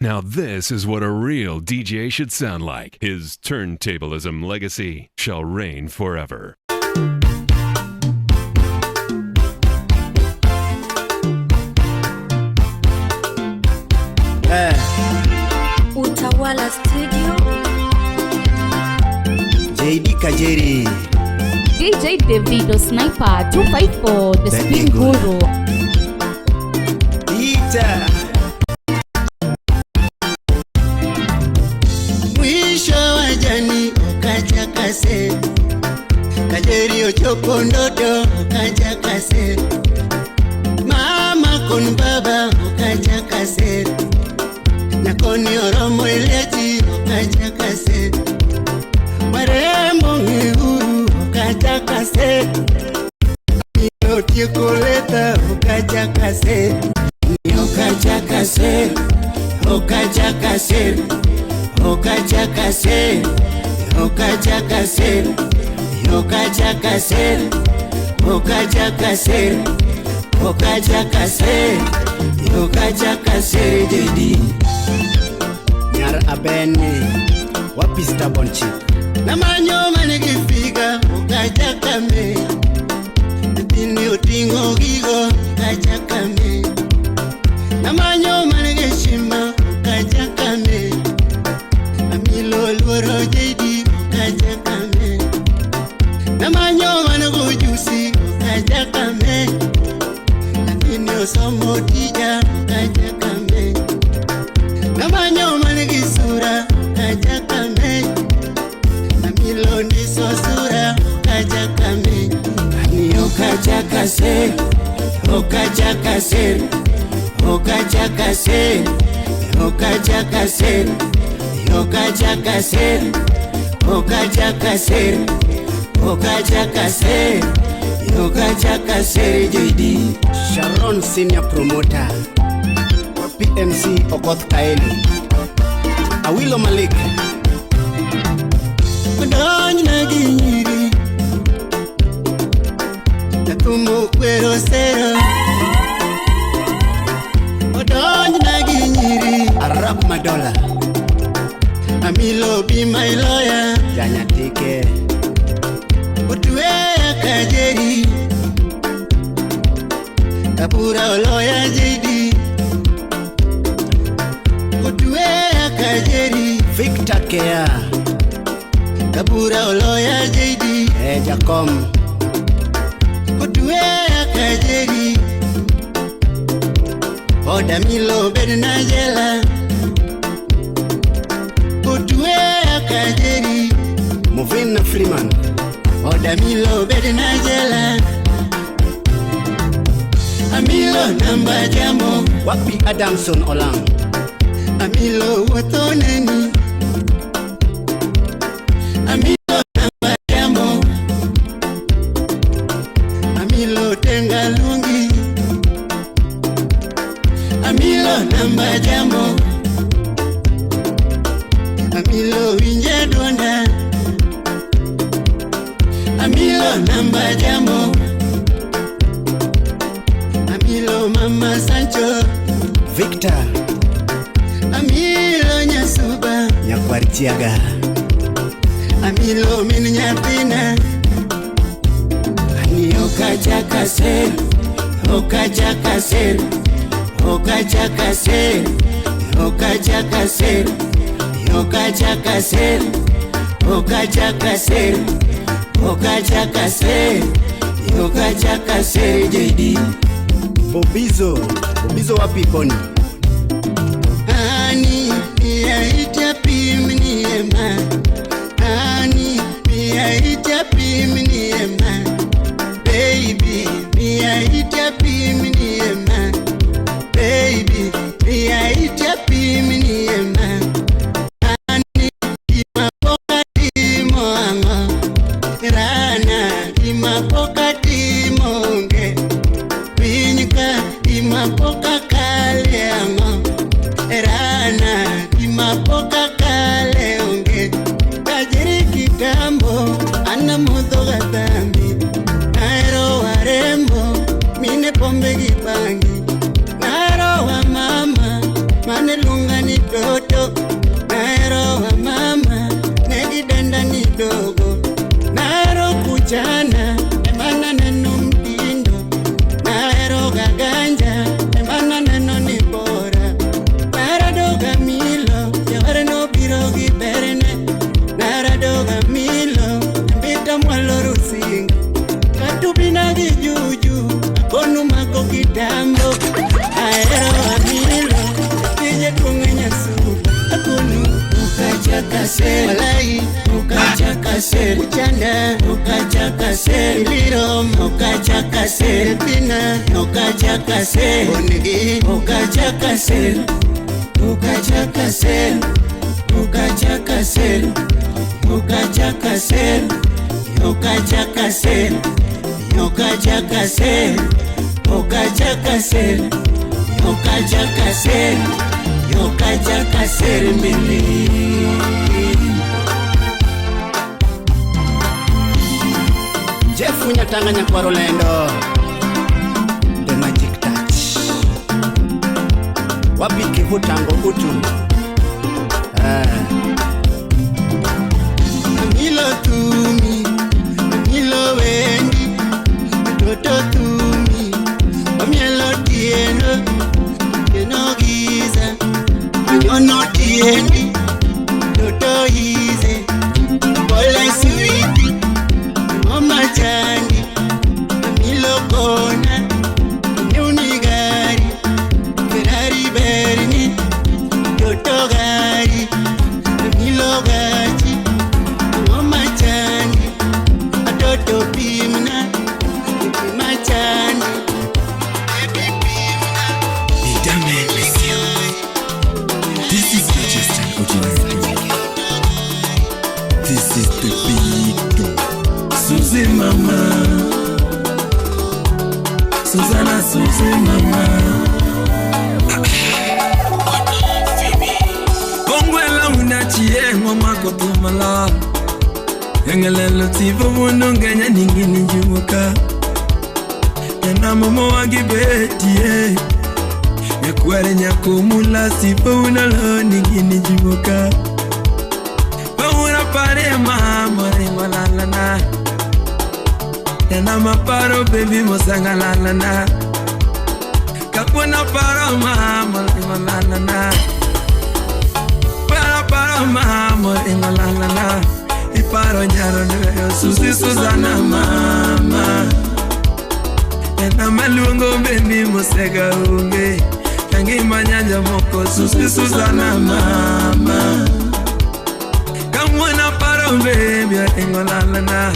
Now this is what a real DJ should sound like. His turntablism legacy shall reign forever. Utawala Studio, JD Kajeri, DJ Davido Sniper 254, the Spin Guru. Ita mwisho wa jani ukaja kase, Kajeri ochopo ndoto ukaja kase, mama kon baba ukaja kase, nakoni oromo ileti ukaja kase, marembo ngihuru ukaja kase, Tiekoleta ukaja kase, ukaja kase, ukaja kase, ukaja kase, ukaja kase, ukaja kase, ukaja kase, ukaja kase, ukaja kase JD Nyar abene wapi stubborn chick na manyo manikifiga ukaja kame Tini utingo gigo ukaja kame na manyo manigeshima ukaja kame Amilo luoro JD ukaja kame na manyo manigojusi ukaja kame Lakini osomo tija ukaja kame na manyo manigisura ukaja kame Amilo ndiso sura ukaja kame Ukaja kase, ukaja kase, ukaja kase, ukaja kase, ukaja kase, ukaja kase, ukaja kase, ukaja kase JD Sharon Senior Promoter PMC Okoth Kaeli Awilo Malik Kudonj na ginyiri Tumu kwero sero Odonj na ginyiri Arab Madola Amilo be my lawyer Janya tike Utwe ya Kajeri Kapura lawyer JD Utwe ya Kajeri Victor Kea Kapura lawyer JD Jacom Kutwe ya Kajeri Oda Milo bedna jela Kutwe ya Kajeri Movina Freeman Oda Milo bedna jela Amilo namba jamo Wapi Adamson Olang Amilo watoneni Amilo tenga lungi Amilo namba jamo Amilo winje donda Amilo namba jamo Amilo mama Sancho Victor Amilo nyasuba Nyakwarichiaga Amilo minyapina Ukaja kase, ukaja kase, ukaja kase, ukaja kase, ukaja kase, ukaja kase, ukaja kase, ukaja kase JD Bobizo wapi Boni Ani ya itia pimni ema Ani ya itia pimni ema Baby, me I eat your pimini ema. Baby, me I eat your pimini ema. Ani ima pokati moanga, rana ima pokati monge, pinyika ima poka kale anga, rana ima poka kale onge. Kajeri kitambo, ana mudhoga tambi. Nairo warembo, mine pombe gibangi. Nairo wa mama, mane lunga ni ser, Malai, ukachaka ser, Uchanda, ukachaka ser, Lirom, ukachaka ser, Pina, ukachaka ser, Onigi, ukachaka ser, ukachaka ser, ukachaka ser, ukachaka ser, ukachaka ser, ukachaka ser, ukachaka ser, ukachaka ser, ukachaka ser, mili. Jeff Nyatanganya kwa Rolando, The Magic Touch. Wapiki hutango hutu. Amilo tumi, amilo wendi, toto tumi, amielo tieno, tieno giza, anyono tiendi, toto hize, bola sweeti, mama chandi, amilo kona, neunigari, Ferrari Berni, toto gari, amilo gachi, mama chandi, atoto pimna, pima chandi, baby pimna. This is not just an ordinary dog. This is the big dog. Susie Mama, Susanna Susie Mama. Bongwela unachie mama kotumala. Engelelo tivo munonganya ningini njuka. Yana momo wagibeti Nyakware nyakumula sipo unalo ningini njuka. Paura pare mama remolalana. Yana maparo baby mosanga lalana. Kapuna paro mama remolalana. Para mama remolalana. Iparo nyaro nweyo Susi Susanna mama. Yana malungo baby mosega unge. Yangi manyanja moko Susi Susanna mama. Kamwana paro baby remolalana.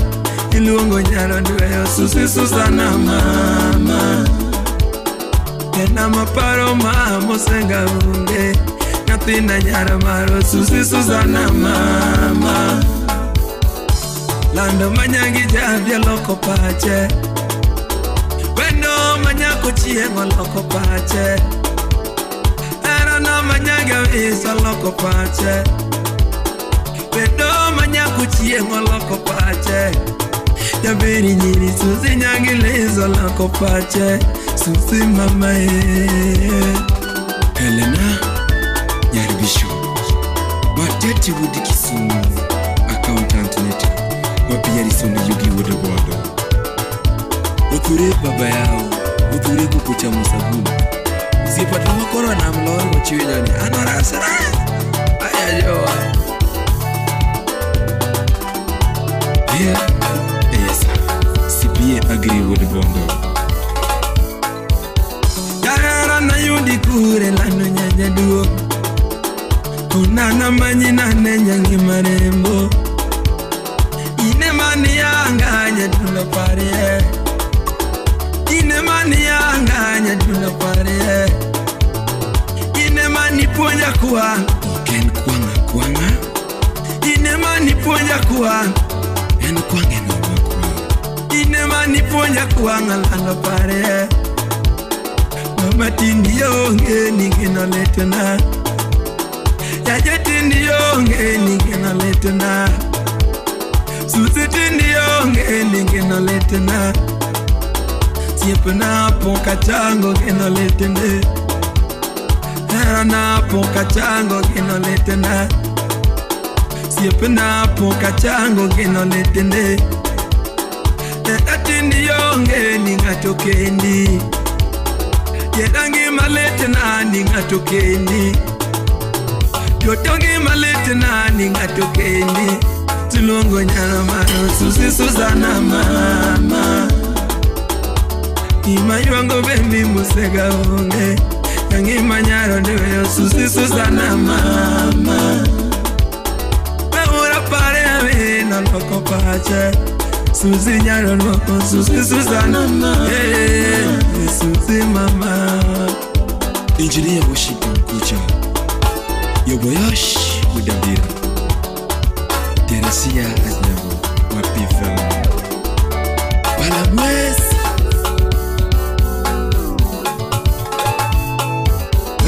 Ilungo nyaro nweyo Susi Susanna mama. Yana maparo mama mosega unge. Natina nyara maro Susi Susanna mama. Lando manyangi jabya loko pache. Wendo manyako chiengo loko pache. Erano manyanga visa loko pache. Wendo manyako chiengo loko pache. Yabiri nyiri Susi nyangi lezo loko pache. Susi mama Helena Nyaribisho Bateti wudi Kisumu Accountant neti Wapiyari sonde yugi wuda bodo Uture baba yao Uture kukucha musabu Zipata makoro na mloro wachiwe jani Anora sara Aya joa Yeah Yes CPA agree wuda bodo Yara na yundi kure lano nyanya duo Unana manyina nenyangi marembo Ine mani yanganya tuna pare Ine mani yanganya tuna pare Ine mani ponya kuwa Ken kwanga Ine mani ponya kuwa En kwange no wakwa Ine mani ponya kuwa Ngalano pare Mama tindi yonge Ningena letena Yaje tindi yonge Ningena letena Susi tindi yonge Ningena letena Siepe na poka chango Gena letene Era na poka chango Gena letena Siepe na poka chango Gena letene Era tindi yonge Ningatokendi Yedangi maletena Ningatokendi Yotongi maletena Ningatokendi Tulongo nyana mano Susi Susanna mama Ima yuango bembi musega unge Yangi manyaro ndeweyo Susi Susanna mama nyalo loko pache Suzy nyalo loko Suzy Susanna Suzy mama Engineer Worship Kucha Yoboyosh Mudabira Teresia Aznavo Wapifam Palamwes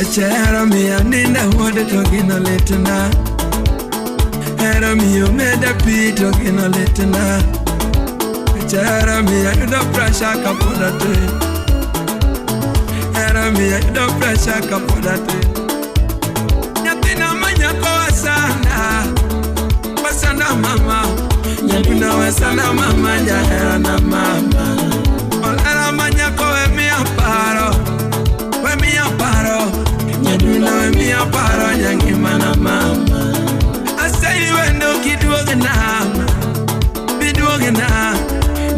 Achara mi aninda wode togino letna Era mi omeda pi togino letna Achara mi ayuda pressure kapodate Era mi ayuda pressure kapodate Nyatina manyako wasana Wasana mama Nyabina wasana mama Nyahera na mama Olera manyako wemi aparo Wemi aparo Nyabina wemi aparo Nyangima na mama Asai wendo kiduogena Biduogena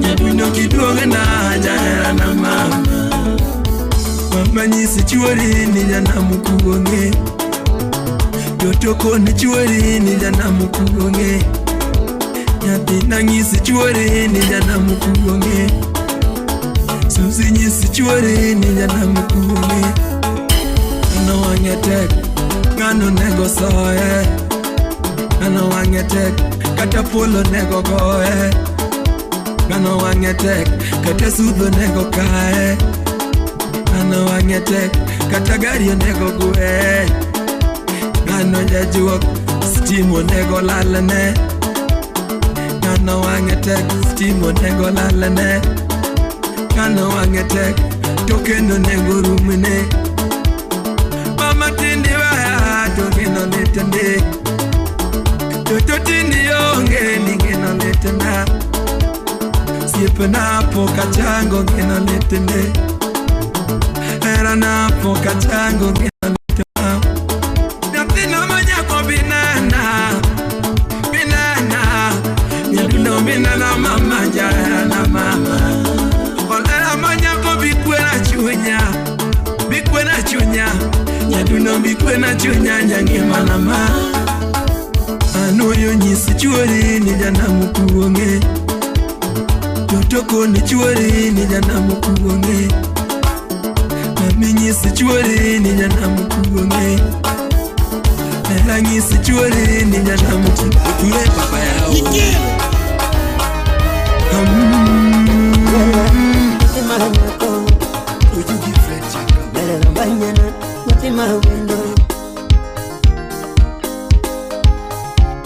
Nyabina kiduogena Nyahera na mama Mama nyisi chuori ni jana mukuonge Totoko ni chuori ni jana mukuonge Nyatina nyisi chuori ni jana mukuonge Suzy nyisi chuori ni jana mukuonge Ano wangetek ngano nego soe Ano wangetek kata polo nego goe Ano wangetek kata sudho nego kae Ano wangetek kata gari nego gue Ano jajuok stimo nego lalane Ano wangetek stimo nego lalane Ano wangetek tokeno nego rumine Mama tindi waya tokeno letende Toto tindi yonge ningeno letenda Siepe na poka chango ngeno letende Era na poka chango ngeno letenda Nyatina manyako binana Binana Nyaduno binana mama Jara na mama Olera manyako bikwe na chunya Bikwe na chunya Nyaduno bikwe na chunya Nyangima na mama Anoyo nyisi chuori ni jana mukuonge Totoko ni chuori ni jana mukuonge Mami nyisi chuori ni jana mukuonge Ela nyisi chuori ni jana mukuonge Kure baba yao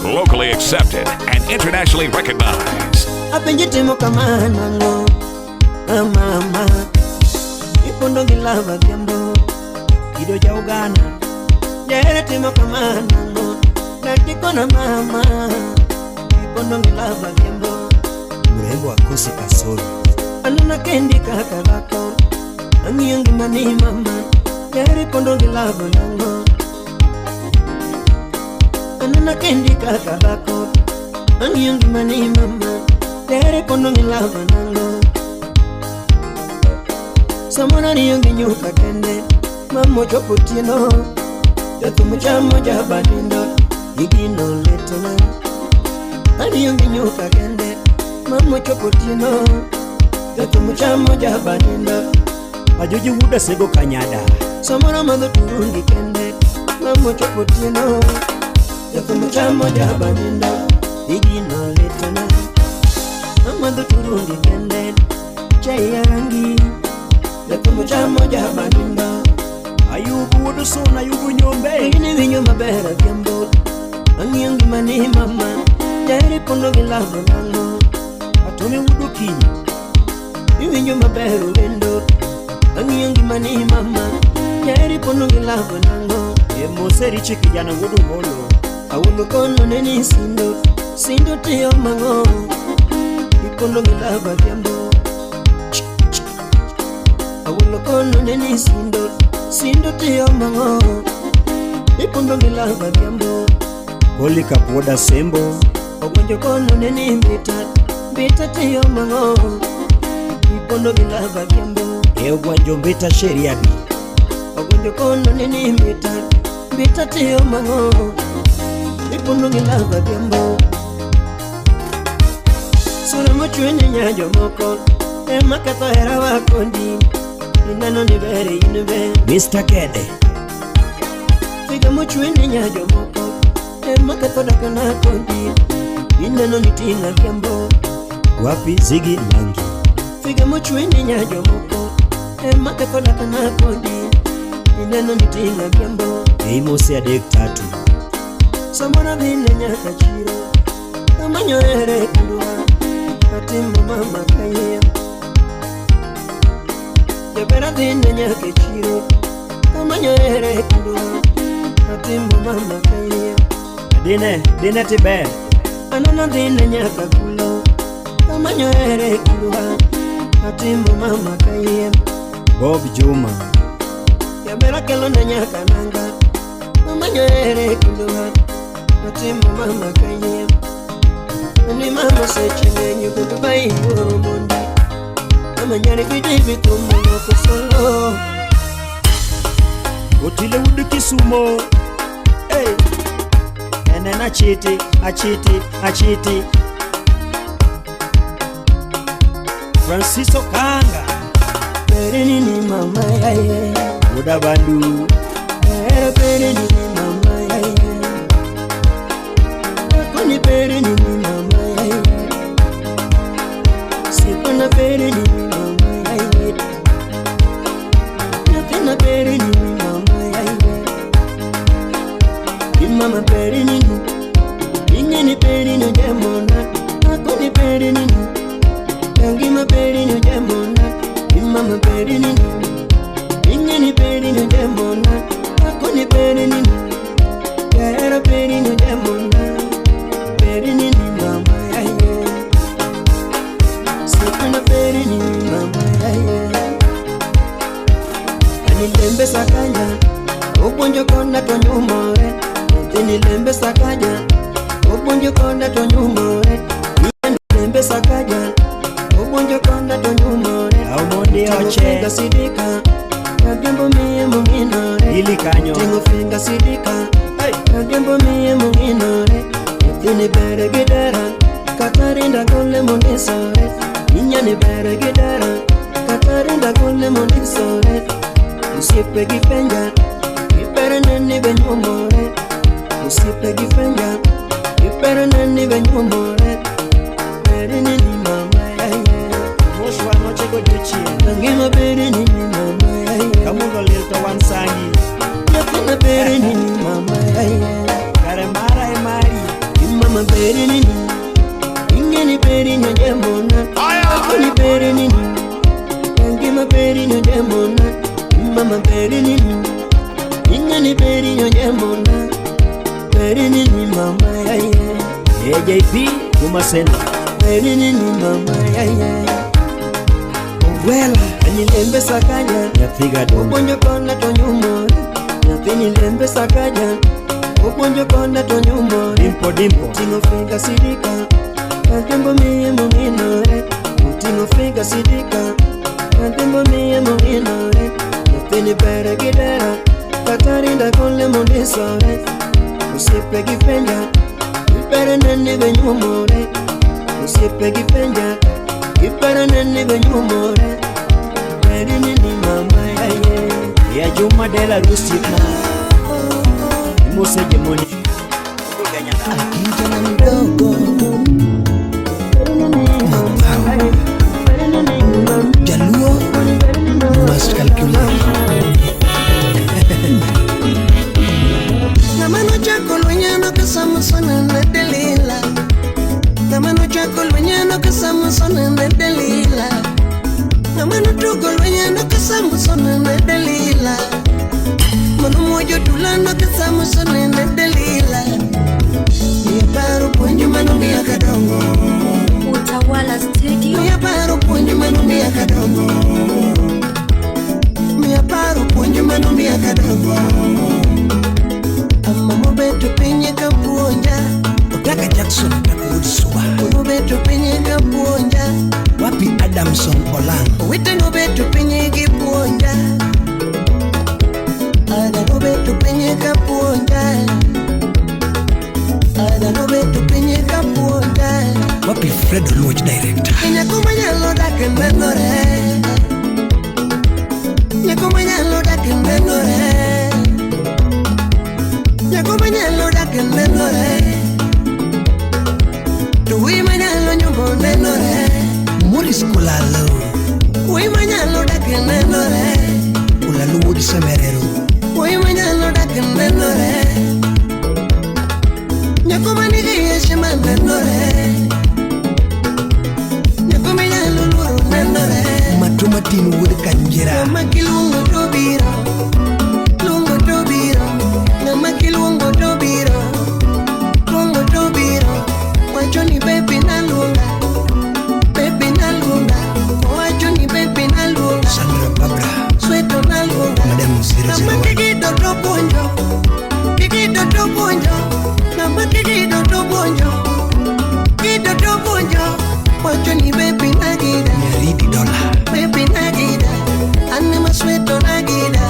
Locally accepted and internationally recognized. Apenjitimo kama nango mama Ipondo gilava vyambo Kido ja ugana Jere timo kama nango Natiko na mama Ipondo gilava vyambo Murembo akosi kasoro Anuna kendi kaka lako Angiyangi mani mama Jere pondo gilava nango Anuna kendi kaka lako Angiyangi mani mama Tere pondo ngilava nango Samona ni yungi nyuka kende Mamo chopo tino Tetu mchamo jabadindo Igino letona Ani yungi nyuka kende Mamo chopo tino Tetu mchamo jabadindo Majuji wuda sego kanyada Samona madho turungi kende Mamo chopo tino Tetu mchamo jabadindo Igino letona Amado turungi kende Chaya rangi Leto moja moja bandunda Ayubu wudu sona ayubu nyombe Ini vinyo mabera vyambo Angiyangi mani mama Jari pondo gilava nango Atome wudu kinyo Ivinyo mabera wendo Angiyangi mani mama Jari pondo gilava nango Emo seri chiki jana wudu holo Awulo kono neni sindo Sindo tiyo mango Ipondo gilava vyambo Awulo kono neni sindo Sindo tiyo mango Ipondo gilava vyambo Holi kapoda sembo Ogonjo kono neni mbita Mbita tiyo mango Ipondo gilava vyambo Eo gwanjo mbita sheriani Ogonjo kono neni mbita Mbita tiyo mango Ipondo gilava vyambo Sura mochweni nyajo moko ema kato hera wakondi inano ni bere inbe Mr. Kede Figa mochweni nyajo moko ema kato dakana kondi inano ni tinga kiambo Wapi Ziggy Langi Figa mochweni nyajo moko ema kato dakana kondi inano ni tinga kiambo Eimose adek tatu Samona vile nyaka chiro Amanyo ere kundua Atimbo mama kaye Jabera vile nyaka chiro Amanyo ere kundua Atimbo mama kaye Dine tibe Anana vile nyaka kulo Amanyo ere kundua Atimbo mama kaye Bob Juma Jabera kelo nyaka nanga Amanyo ere kundua Atimbo mama kaye Ni mama sechine nyuko dubai mundi Mama nyari kidivi tumuno kusolo Otile udu Kisumo Hey Enen achiti Francisco Kanga Perini ni mama yaye Muda bandu Perini ni mama yaye Kuni perini ni mama yaye Sipana perini ni mama yaye Napena perini ni mama yaye Imama perini ni Ingeni perini jamona Akuni perini ni Yangima perini jamona Imama perini ni Ingeni perini jamona Akuni perini ni Yara perini jamona Perini ni mama yaye Sipana perini ni mama yaye Anilembe sakanya Ubonjo konda tonyumore Anilembe sakanya Ubonjo konda tonyumore Anilembe sakanya Ubonjo konda tonyumore Aumondi oche Tengo sidika Nagembo miye munginore Ili kanyo Tengo finga sidika Nagembo miye munginore Tini bere gidara Katarinda kule mundi sore Ninyani bere gidara Katarinda kule mundi sore Usipe gipenja Gipere neni benyumore Usipe gipenja Gipere neni benyumore Perini ni mama yaye Moshwa noche kojuchie Nangima perini ni mama yaye Kamundo lilto wansangi Yapina perini ni mama yaye Karemara emari Mama perini ni Ingeni perini jamona Akuni perini ni Yangima perini jamona Mama perini ni Ingeni perini jamona Perini ni mama yaye AJP Kumasena Perini ni mama yaye Owela Anilembe sakanya Yafiga domo Ubonjo kona tonyumore Yapini lembe sakanya Ubonjo konda tonyumo Dimpo Tingo figa sidika Nagembo miye munginore Tingo figa sidika Nagembo miye munginore Napini bere gidera Katarinda kule mundi sore Usipe gipenja Gipere neni benyumore Usipe gipenja Gipere neni benyumore Perini ni mama yaye Ya Juma de la Rusina Mose Jemoni Kijana mdogo Jaluo must calculate Namano chako lwenyano kasamu sana na delila Namano chako lwenyano kasamu sana na delila Namano tuko lwenyano kasamu sana na delila Mano mojo tulano kasamu sana na delila Mia paro ponyo mano mia kadongo Utawala Studio. Mia paro ponyo mano mia kadongo Mia paro ponyo mano mia kadongo Ama mobeto penye kapuonja Otaka Jackson takurudi suwa Mobeto penye kapuonja Wapi Adamson Olang Wite mobeto penye kipuonja Ada mobeto penye kapuonja Ada mobeto penye kapuonja Wapi Fred Alfredo Luoch director. Nyakumanyalo dak nenore. Nyakumanyalo dak nenore. Nyakumanyalo dak nenore. Tuwi manyalo nyumbo nenore. Morris Kulalo. Tuwi manyalo dak nenore. Kulalo Wood Semerero. Tuwi manyalo dak nenore. Nyakumanigi yeshima nenore. Nyakumanyalo luru nenore. Matumatinu Wood Kanjira. Namakilungo tobiro. Lungo tobiro. Namakilungo tobiro. Lungo tobiro. Wachoni baby nalunga. Baby nalunga. Wachoni baby nalunga. Sandra Babra. Sweto nalunga. Madam 001. Namakigido tobonjo. Kigido tobonjo. Namakigido tobonjo. Kigido tobonjo. Wachoni baby nagida. Nyaridi Dola. Baby nagida. Anima sweto nagida.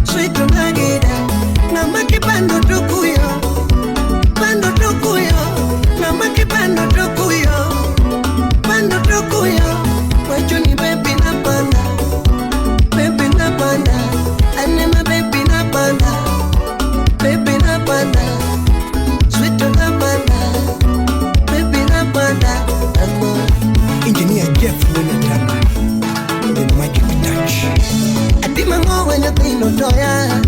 Sweto nagida. Namaki pando tokuyo. Pando tokuyo. Namaki pando tokuyo. Pando tokuyo. Wachoni baby na panda. Baby na panda. Anima baby na panda. Baby na panda. Sweto na panda. Baby na panda. Amor. Engineer Jeff Winataka. The Magic Touch. Atimango wanya tino toya.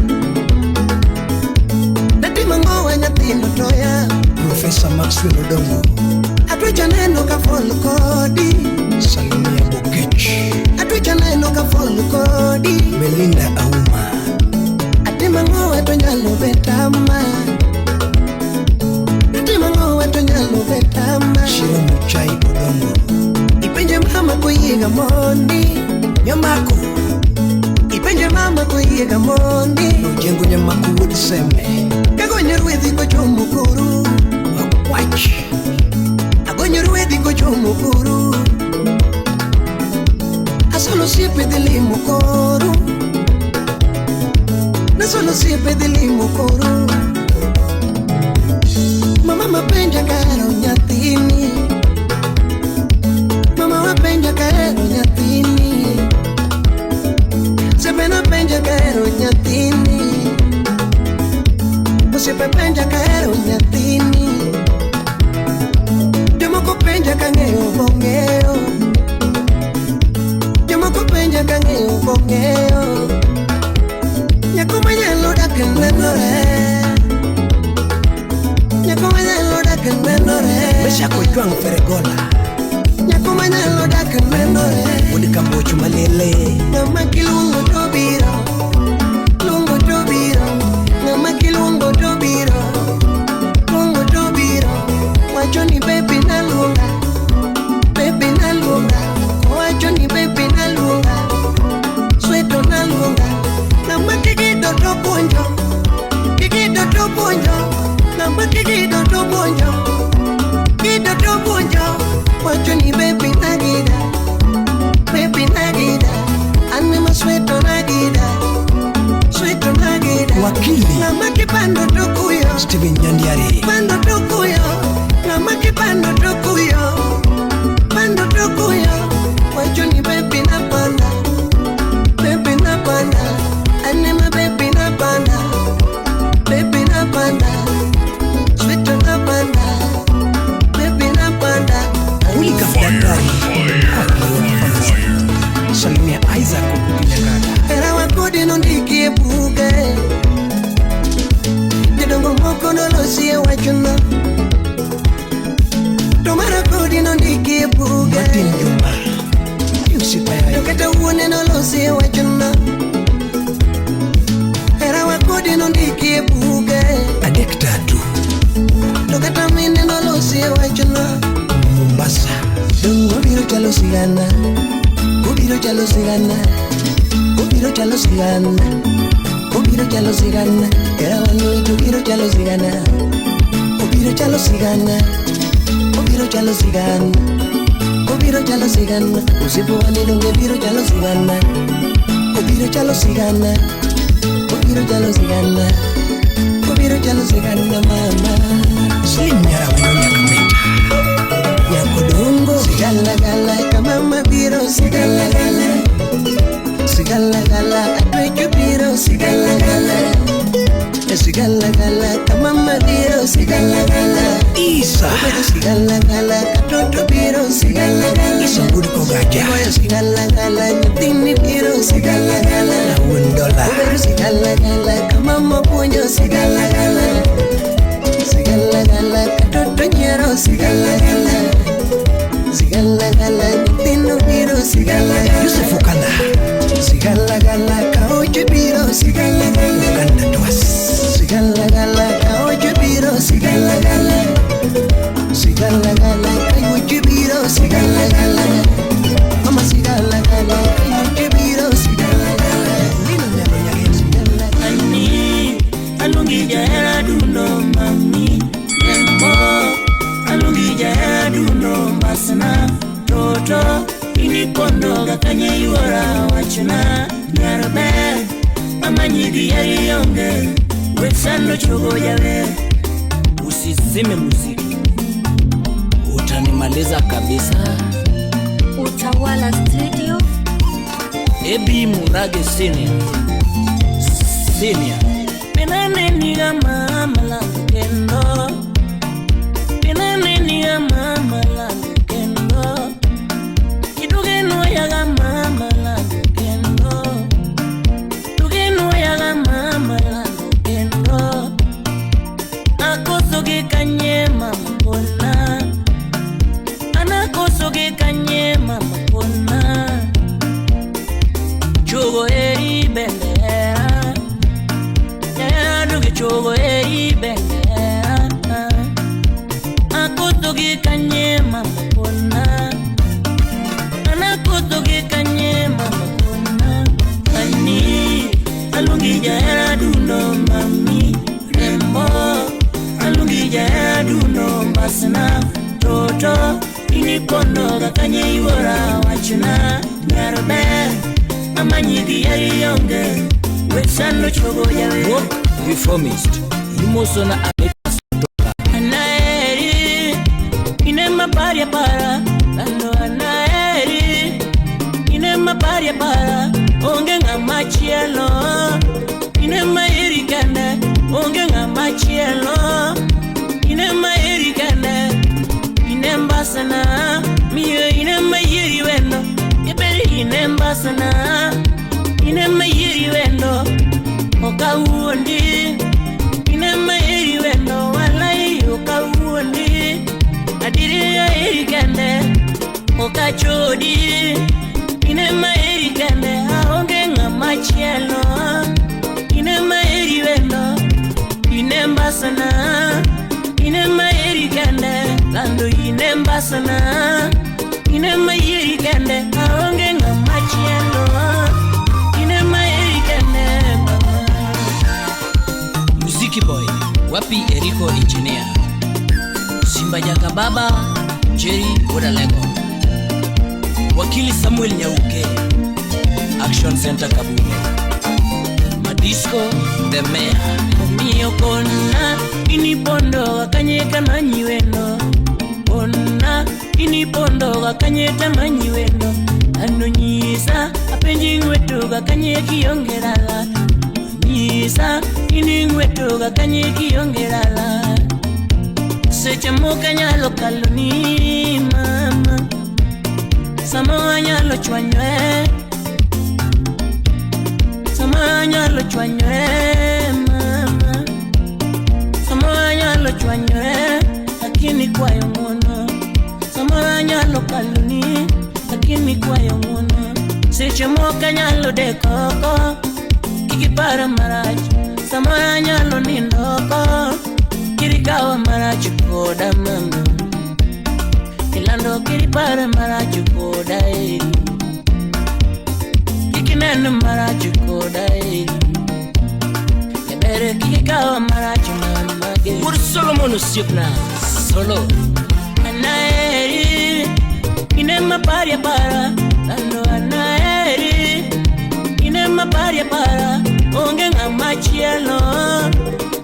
Atimango wanya tino toya. Professor Maxwell Odongo. Atwicha neno ka follow kodi. Salimia Bokech. Atwicha neno ka follow kodi. Belinda Auma. Atimango weto nyalo betama. Atimango weto nyalo betama. Shiro Muchai Odongo. Ipenje mama kuyiga mondi. Nyamako. Ipenje mama kuyiga mondi. Nojengo Nyamako Wood Seme. Kagonye ruedhi kochomo kuru. Wakwach. Agonye ruedhi kochomo kuru. Asolo siepe delimo koru. Nasolo siepe delimo koru. Mama mapenja karo nyathini. Mama mapenja karo nyathini. Sepe na penja karo nyathini. Sepe penja karo nyathini. Jomoko penja kang'eyo bong'eyo. Jomoko penja kang'eyo bong'eyo. Nyako manyalo dak nenore. Nyako manyalo dak nenore. Meshako Juang Feregola. Nyako manyalo dak nenore. Wood Kambochu Malele. Namakilungo tobiro. Lungo tobiro. Namakilungo tobiro. Lungo tobiro. Wachoni baby nalunga. Baby nalunga. Wachoni baby nalunga. Sweto nalunga. Namakigido tobonjo. Kigido tobonjo. Namakigido tobonjo. Kigido tobonjo. Wachoni baby nagida. Baby nagida. Anima sweto nagida. Sweto nagida. Wakili. Namaki pando tokuyo. Steven Nyandiari. Pando tokuyo. Namaki pando tokuyo. Pando tokuyo. Wachoni baby na panda. Baby na panda. Anima baby na panda. Baby na panda. Sweto na panda. Baby na panda. Ulika Fdandari. Salimia Isaac Kupinyagada. Era wakodi nondiki buge. Jidongo moko nolosie wachuna. Tomara kodi nondiki buge. Martin Juma. Yusipaya. Doketa uone nolosie wachuna. Era wakodi nondiki buge. Adek Tatu. Doketa mine nolosie wachuna. Mombasa. Dungo biro chalo sigana. Ubiro chalo sigana. Ubiro chalo sigana. Ubiro chalo sigana. Era wanu ubiro chalo sigana. Ubiro chalo sigana. Ubiro chalo sigana. Ubiro chalo sigana. Usipo wani donge biro chalo sigana. Ubiro chalo sigana. Ubiro chalo sigana. Ubiro chalo sigana mama. Slim Nyara Wino Nyakameta. Nyakodo. Sigala gala katoto biro sigala gala Isoguri kogaja sigala gala nyatini biro sigala gala $1 sigala gala kama mapunjo sigala gala sigala gala katoto nyero sigala gala sigala gala nyatino biro sigala gala Yusuf Okanda sigala gala kaoje biro sigala gala Okanda Twas sigala gala kaoje biro sigala gala sigala gala kaoje biro sigala gala mama sigala gala kaoje biro sigala gala Nino nelo nyage sigala Ani alungi jaya duno mami Emo alungi jaya duno masana Toto ini kondo gakanye yuara wachana Nyarbe amanyigi yari yonge Wetsando chogo yawe Usizime muziki utanimaliza kabisa. Utawala Studio. Ebi Murage Senior Penane niga mama la kendo Penane niga mama la kendo Iduge no yaga mama la kendo Duge no yaga mama la kendo Akosoge kanye mama pona Anakosoge kanye mama pona Chogo eri bendera Yaduge chogo eri bendera Akotoge kanye mama pona Anakotoge kanye mama pona Ani alungi jaya duno mami Rembo alungi jaya duno masana Toto ini kondo gakanye yuara wachuna Nyarbe amanyigi yari yonge Wetsando chogo yawe Work reformist Yumoso na ameta sotoka Anaeri Inema paria para Lando anaeri Inema paria para Onge nga machielo Inema erikane Onge nga machielo Inema erikane Inemba sana Miyo inema yiri wendo Yebeli inemba sana Inema yiri wendo Oka uondi Inema yiri wendo Walai oka uondi Adiri ya erikane Oka chodi Inema erikane Aonge nga machielo Inema yiri wendo Inemba sana Inema erikane Lando inemba sana Inema yiri kende Aonge nga machielo Inema yiri kende mama Muziki Boy Wapi Eriko Engineer Simba Jaka Baba Jerry Wodalego Wakili Samuel Nyauke Action Center Kabume Madisco The Mayor Miyo kona Inipondo Akanyeka manyi wendo Kona Inipondo Akanyeta manyi wendo Ano nyisa Apenji ngwetu Akanyeki yongerala Nyisa Ini ngwetu Akanyeki yongerala Secha moka nyalo kaloni mama Samoa nyalo chwanywe Samoa nyalo chwanywe mama Samoa nyalo chwanywe Lakini kwa yongono Samoa nyalo kaloni Lakini kwa yongono Secha moka nyalo dekoko Kikipara marachi Samoa nyalo nindoko Kirikawa marachi koda mama Ilando kiripara marachi koda eri Kikinene marachi koda eri Yabere kikikawa marachi mama ge Uri Solomon Usipna Solo Anaeri Inema paria para Lando anaeri Inema paria para Onge nga machielo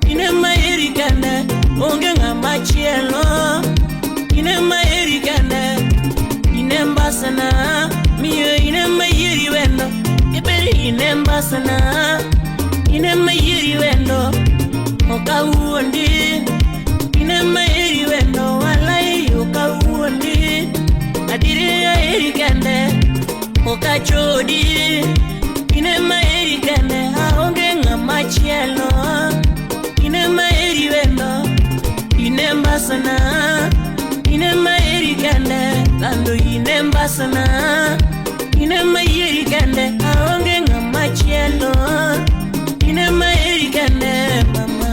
Inema erikane Onge nga machielo Inema erikane Inemba sana Miyo inema yiri wendo Keberi inemba sana Inema yiri wendo Oka uondi Inema yiri wendo Walai kachodi ine maeri kende aonge ngama chielo ine maeri wendo ine mbasana ine maeri kende lando ine mbasana ine maeri kende aonge ngama chielo ine maeri kende mama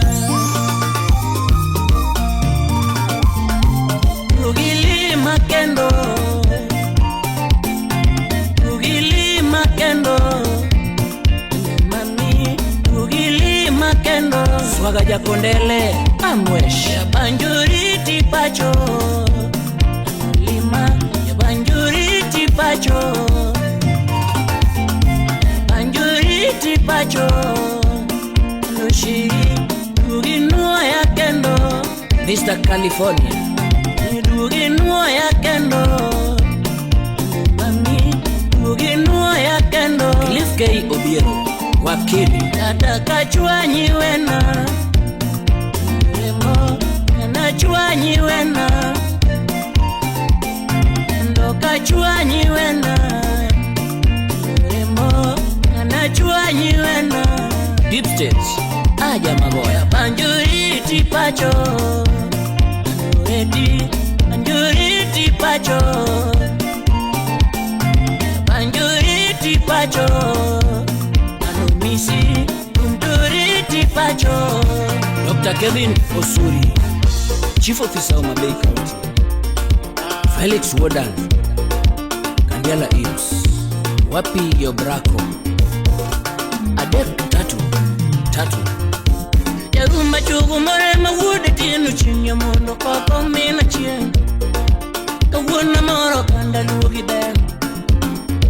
Ugili makendo mami ugili makendo swaga jakondele amwesh ya banjuriti pacho lima ya banjuriti pacho nushiri uginua ya kendo Mr. California uginua ya kendo mami uginua ya kendo Cliff K. Obiero wakili nataka chwanyi wena remo na chwanyi wena ndoka chwanyi wena remo na chwanyi wena Deep States aja maboya banjuriti pacho ready banjuriti pacho banjuriti pacho anomisi banjuriti pacho Dr. Kevin Osuri Chief Officer of Mabei County Felix Wodan Kandiala Eames Wapi Yobrako Adep Tatu Yagumba chugu morema wude tinu chinya mono koko mina chien Kawuna moro kanda lugi ben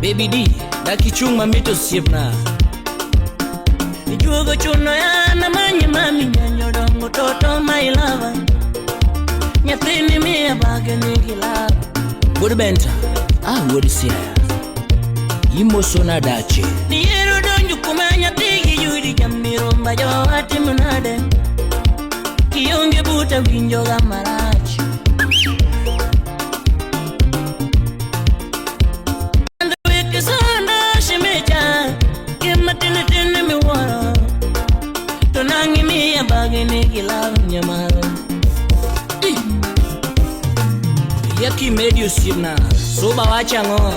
Baby D, daki chunga mito siepna Nijugo chuno ya na manye mami nyanyo dongo toto my lover Nyathini miya bage nigilaba Wood benta, wood siya Imo sona dache Niyero donju kumanya tigi yudi jamiromba jo ati munade Kionge buta winjo ga marachi Ando wiki sonda shimecha Kima tini tini miwara Tonangi miya bagi nigila nyamara Yaki medio sirna Soba wachango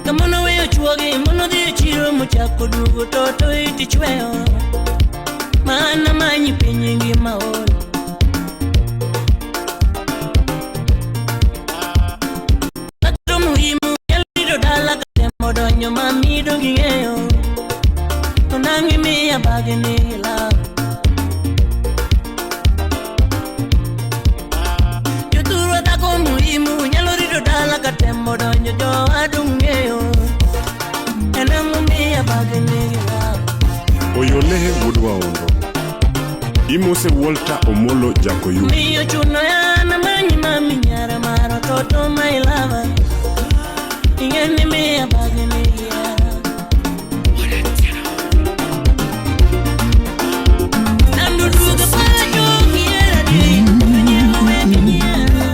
Kamono weo chuoge mono di chiro muchako dugo toto iti chweo Mana manyi penyingi maolo Kato muhimu yalido dala katemo donyo mami dongi ngeo Tonangi miya bagi nigila Yoturo tako muhimu yalido dala katemo donyo jo adungeo Enangu miya bagi nigila Oyole Woodwa Ondo Imose Walter Omolo Jakoyu Miyo chuno ya na manyi mami nyara maro toto my lover Ingeni miya bagi nigila Nandu duga pacho kiera di Nyero weki nyera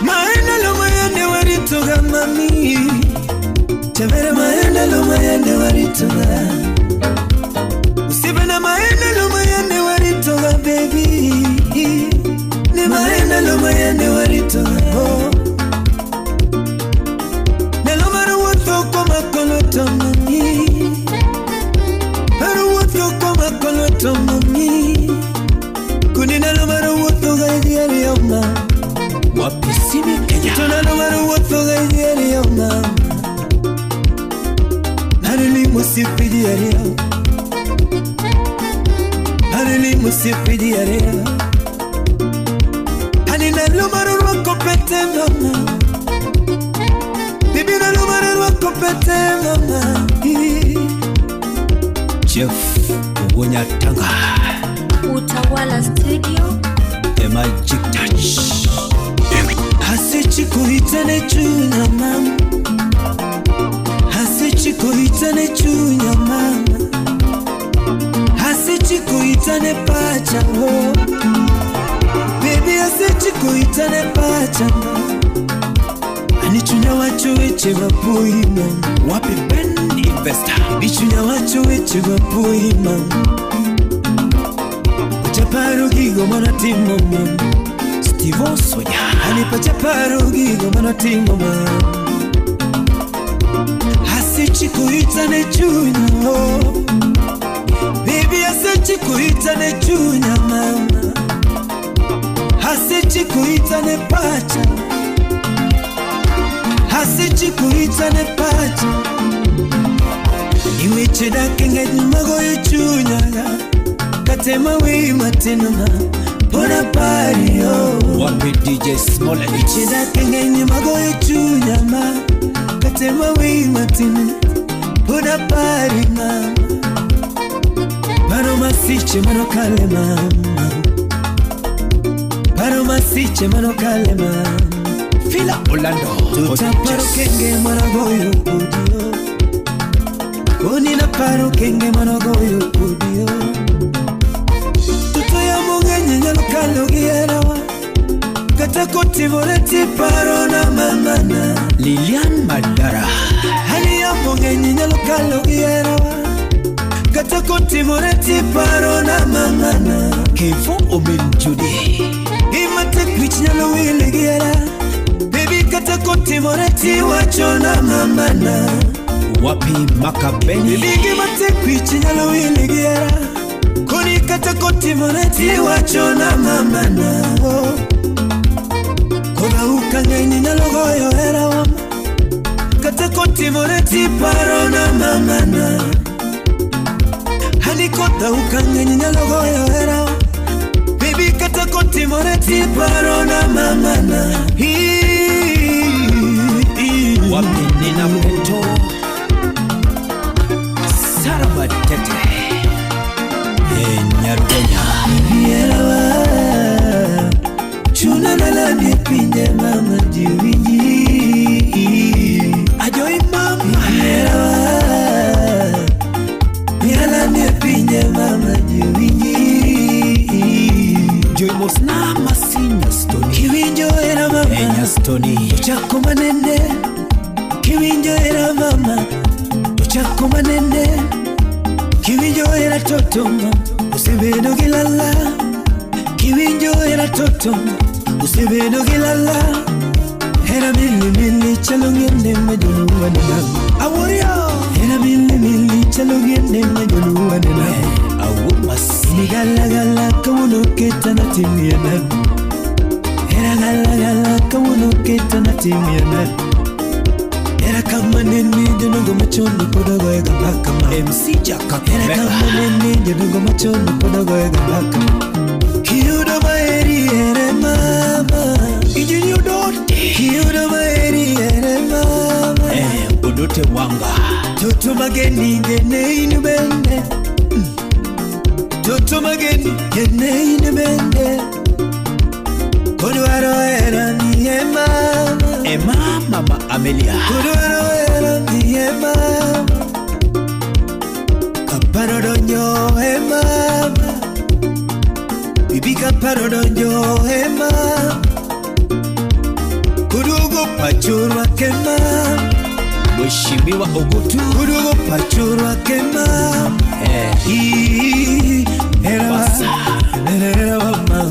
Maenda lo mayende waritoga mami Chavere maenda lo mayende waritoga Usibana maenda lo mayende waritoga baby Ne maenda lo mayende waritoga Nelo mara wotho koma kolo tomami Mara wotho koma kolo tomami Kunina lo mara wotho gaidi aliyoma Wapisimi Kenya Tuna lo mara wotho gaidi aliyoma Narili musipidi aliyoma Harili musipidi area Hani na lumaro wako pete mama Bibi na lumaro wako pete mama Chef Ugonya Tanga Utawala Studio The Magic Touch Hasichi kuhitane chunya mama Hasichi kuhitane chunya mama Hasichi kuitane pacha ho Baby hasichi kuitane pacha ho Anichunya Bichunya wacho weche wapuima. Wapi Ben Investor. Bichunya wacho weche wapuima. Pachaparo gigo manatimo man. Steve Osonya. Ani pachaparo gigo manatimo man. Hasichi kuita ne chunya. Baby hasichi kuita ne chunya mama. Hasichi kuita ne pacha. Hasichi kuita ne pacha. Iwe cheda kenge mago yuchunya. Katema we matinuma. Pona pari yo. Wapi DJ Smollett. Cheda kenge mago yuchunya ma. Katema we matinuma. Pona pari ma. Paro masiche mano kale mama. Paro masiche mano kale mama. Fila Orlando. Tuta paro kenge managoyo kudio. Koni na paro kenge managoyo kudio. Tuta ya mungenye nyalo kalo gierawa. Kata koti voreti paro na mamana. Lilian Madara. Hani ya mungenye nyalo kalo gierawa. Kata koti voreti paro na mamana. Kevo Omen Judy. Imate kwich nyalo wile giera. Baby kata koti voreti wacho na mamana. Wapi Makabeni. Baby imate kwich nyalo wile giera. Koni kata koti voreti wacho na mamana. Koga ukangenyi nyalo goyo era wama. Kata koti voreti paro na mamana. Hani kota ukangenyi nyalo goyo era wama. Baby kata koti voreti paro na mamana. Wapi Nina Peto. Saraba Tete. Nyarugenya. Yerawa Chuna nalani pinje mama jiwiji. Ajoi mama. Yerawa Nalani pinje mama jiwiji. Joy Mosna Masinya Stony. Kiwinjo era mama Enya Stony. Uchako manende. Kiwinjo era mama Uchako manende. Kiwinjo era totoma. Usibedo gilala. Kiwinjo era totoma. Usibedo gilala. Era mili chalo ngende majonu wanena. Aworio. Era mili chalo ngende majonu wanena. Awumas. Ni gala kamuno keta na timiana. Era gala kamuno keta na timiana. Era kama nini jonongo machoni podogo ega bakama. MC Jaka Era kama nini jonongo machoni podogo ega bakama. Kiudo maeri ere mama. Ijini udote. Kiudo maeri ere mama. Udote wanga. Toto mageni gene inu bende. Toto mageni gene inu bende. Kodwaro era ni mama. Mama Amelia. Kodwaro era ni mama. Kaparo donyo mama. Bibi kaparo donyo mama. Kudugo pachurwa kema. Mheshimiwa Ogutu. Kudugo pachurwa kema. Era mama.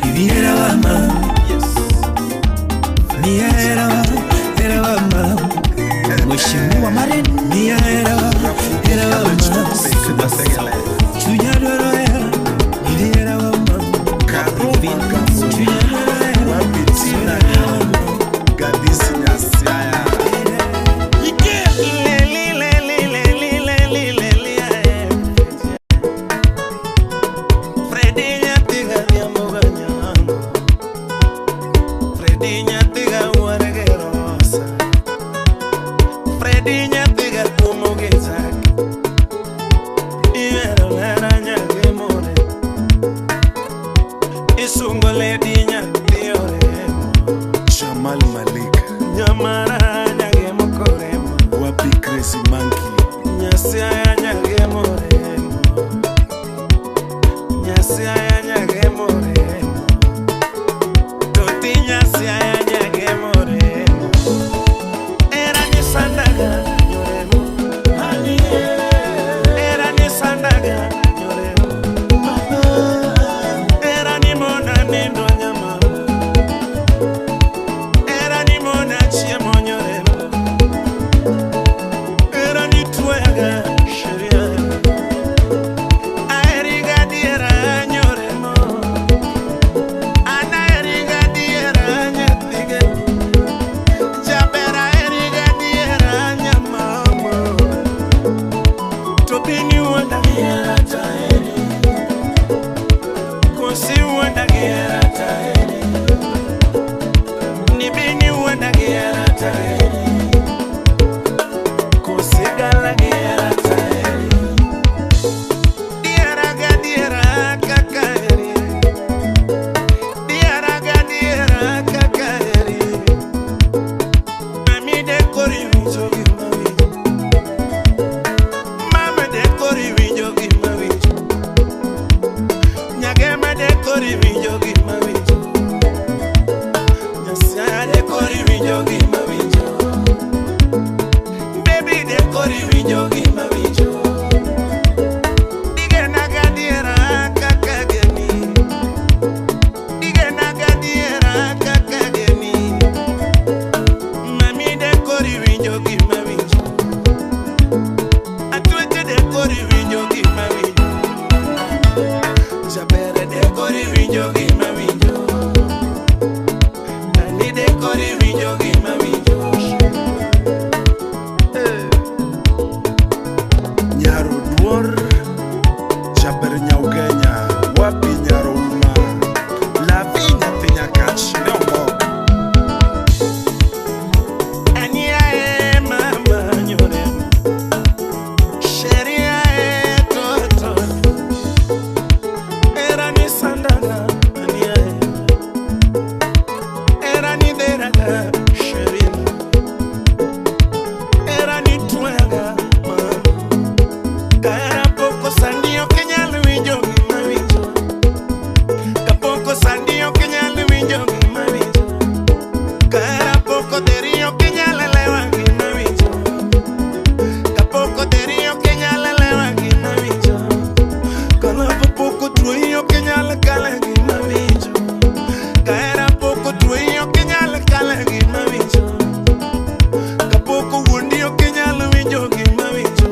Bibi era mama. Mia era mama. Mheshimiwa Maren. Mia era mama. Chunyadoro era. Bibi era mama. wanda gera taeri Kosi wanda gera taeri Nibini wanda gera taeri Kosi gala gera taeri Diara kakaeri Diara kakaeri Mami de kori wijogi Mama de kori wijogi Nyagema de kori wijogi Nyasaya de kori wijogi Baby de kori wijogi Digena gadiera kakageni Digena gadiera kakageni Mami de kori wijogi Atwete de kori wijogi Jabere de kori wijogi Nani de kori wijogi Nyaro duor Jaber nyaugenya Wapi nyaro uma La vinya tinya kach Neombok Ania mama nyore Sheria toto Era ni sandana Ania Era ni derada Sheria Era ni tuega Cara poco sandio que ya lo vi yo mi mavicho. Capoco sandio que ya lo vi yo mi mavicho. Cara poco de río que ya le leva mi mavicho. Capoco de río que ya le leva mi mavicho. Cara poco tuyo que ya le cala mi mavicho. Cara poco tuyo que ya le cala mi mavicho. Capoco hundio que ya lo vi yo mi mavicho.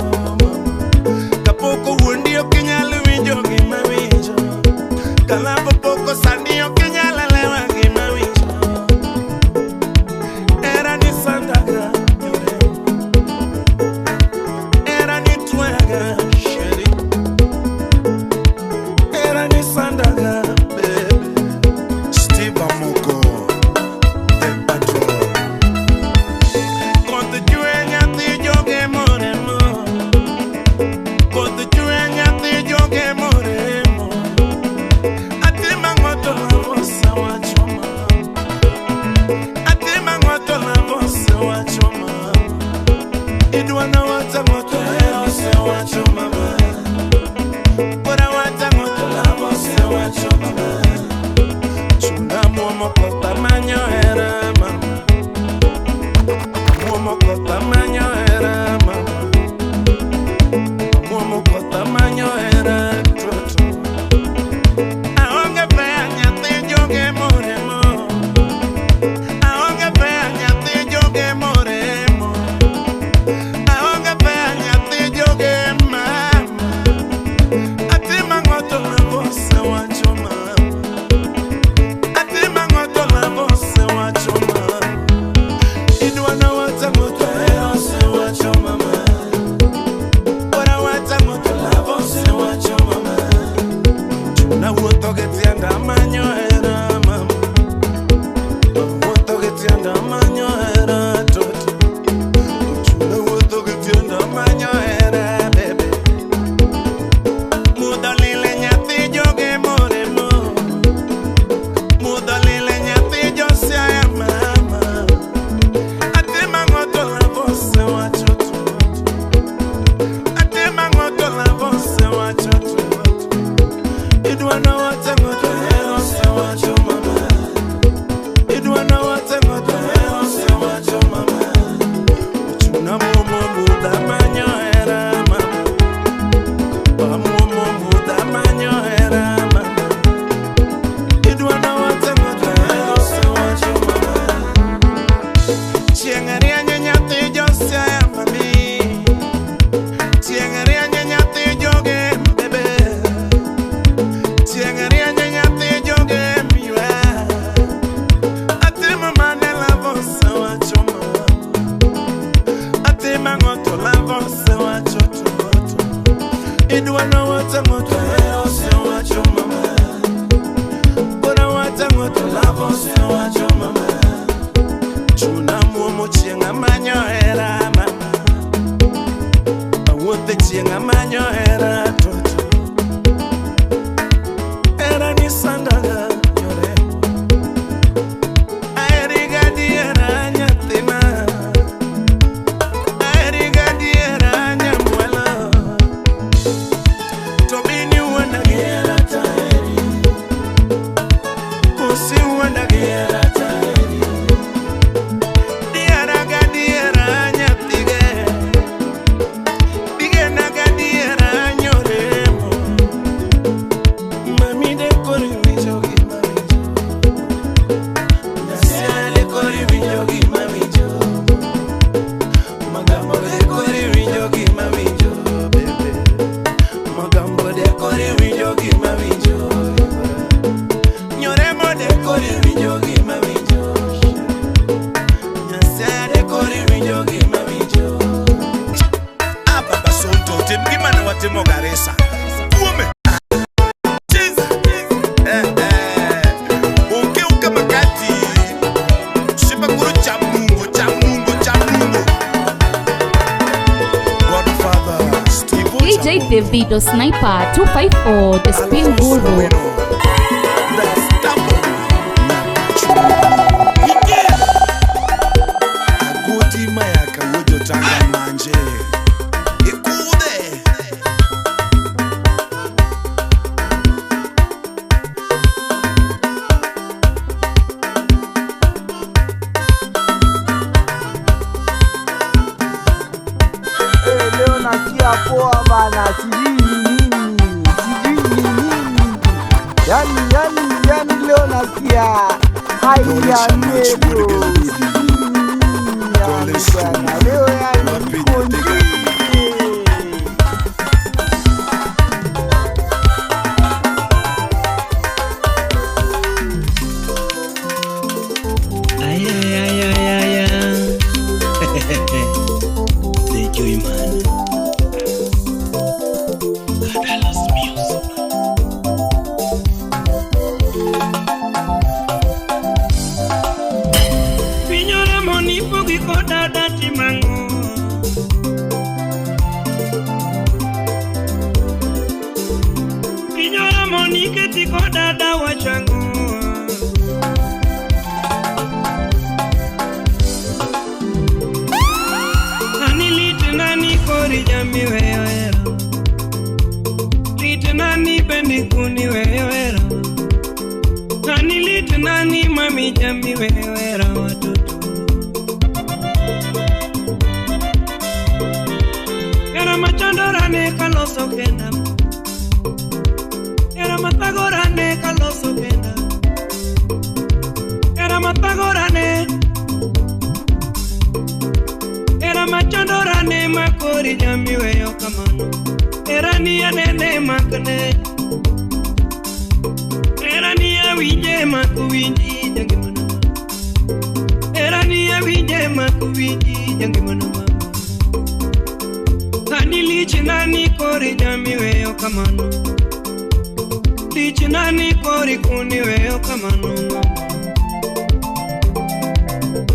Poco hundio que ya le vi yo que me bicho. Calabo poco sandio que ya la leva que me bicho. Era ni sandagra, era ni tuega, sheri. Era ni sandagra, baby. Steve Amoko, el patrón. Cuando yo te yo que moremo. Kote juenya te joge moremo Ate mangoto la vosa wachoma Ate mangoto la vosa wachoma Idwana wata ngoto la vosa wachoma Kora wata ngoto la vosa wachoma Chuna momo kota manyo era mama Momo kota manyo era mama Momo kwa tamaño era troto Aonge fea nyate joge moremo Aonge fea nyate joge moremo Aonge fea nyate joge mama Ati mangoto la vosa wachoma Ati mangoto la vosa wachoma Idwana wata moto ero se wachoma Woto que te anda maño era mama Woto que te anda maño era toto Woto que te anda maño era bebé Idwa na wata moto ero se wacho mama. Bora wata moto lavo se wacho mama. Chuna muomo chienga manyo era mama. Awote chienga manyo era toto. Era ni sandaga yore. Aeriga diera nyatima. Aeriga diera nyamwela. Tobini wanda giera taeri. Kusi wanda giera taeri. Diera ga diera nyatige. Dige naga diera nyoremo. Mami de kori wijogi mamijo. Nasiya de kori wijogi mamijo. Magambo de kori wijogi mamijo, bebe. Magambo de kori wijogi mamijo. Nyoremo de kori wijogi mamijo. Nasiya de kori wijogi mamijo. Papa Soto, temgimana watemo Garissa. Uome. DJ Davido Sniper 254 The Spin Guru. Leo nasikia poa bana, sijui nini. Yani leo nasikia hali ya medo. Leo yani konje.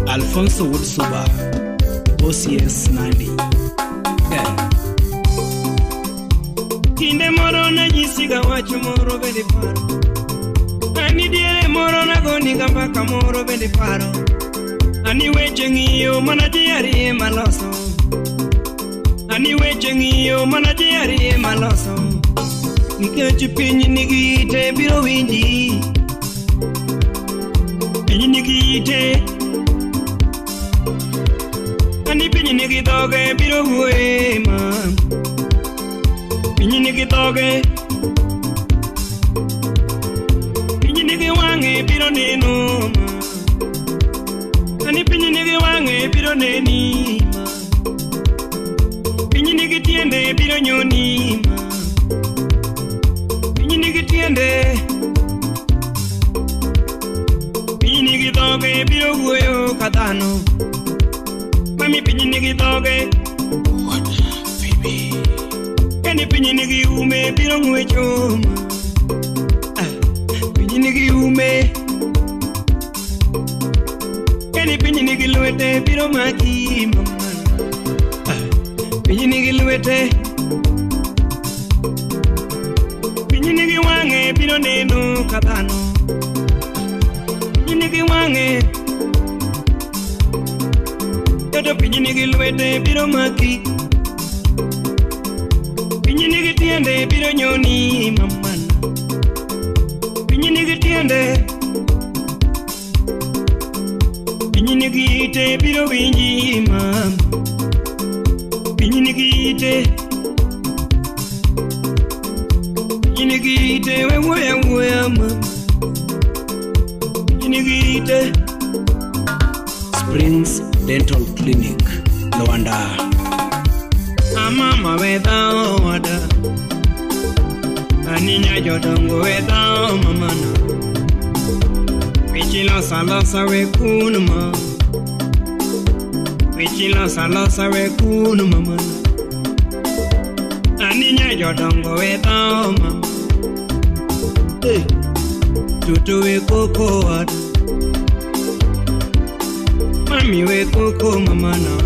Alfonso Woodsuba, OCS 90. Kinde moro na jisiga wacho moro bende paro. Ani diere moro na goni gamba kamoro bende paro. Ani weche ng'iyo mana diari maloso. Ani weche ng'iyo mana diari maloso. Nikech piny nigi ite biro winji. Piny nigi ite. Ani piny nigi dhoge biro wuoye ma. Piny nigi dhoge. Piny nigi wang'e biro neno ma. Ani piny nigi wang'e biro neni ma. Piny nigi tiende biro nyoni ma. Piny nigi tiende. Piny nigi dhoge biro wuoyo ka dhano. Mami piny nigi dhoge. Kani piny nigi we chuma pinyi nigi ume keni pinyi nigi lwete biro maki mama pinyi nigi lwete pinyi nigi wange biro neno kadhano pinyi nigi wange yoto pinyi nigi lwete biro maki pinyi nigi tiende biro nyoni mamana pinyi nigi tiende pinyi nigi ite biro winji mama pinyi nigi ite pinyi nigi ite we woya mama pinyi nigi ite. Springs Dental Clinic, Luanda. Mama weda wada Aninya jodongo weda mamana Wichila salasa we kunuma Wichila salasa we kunuma mamana Aninya jodongo weda mama Tutu we koko wada Mami we koko mamana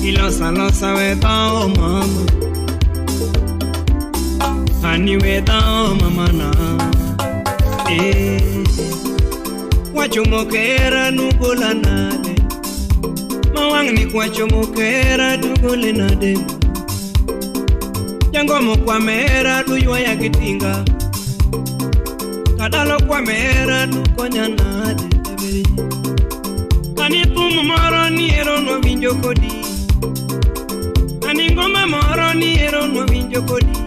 Ilosa we tao mama Hani we tao mama na Wachomokera nugola nade Mawang ni kwachomokera dugole nade Jangomo kwa mera duywa ya kitinga Kadalo kwa mera dukonya nade Kanipumu moro ni erono vinjo kodi Ngoma moro ni ero no winjo kodi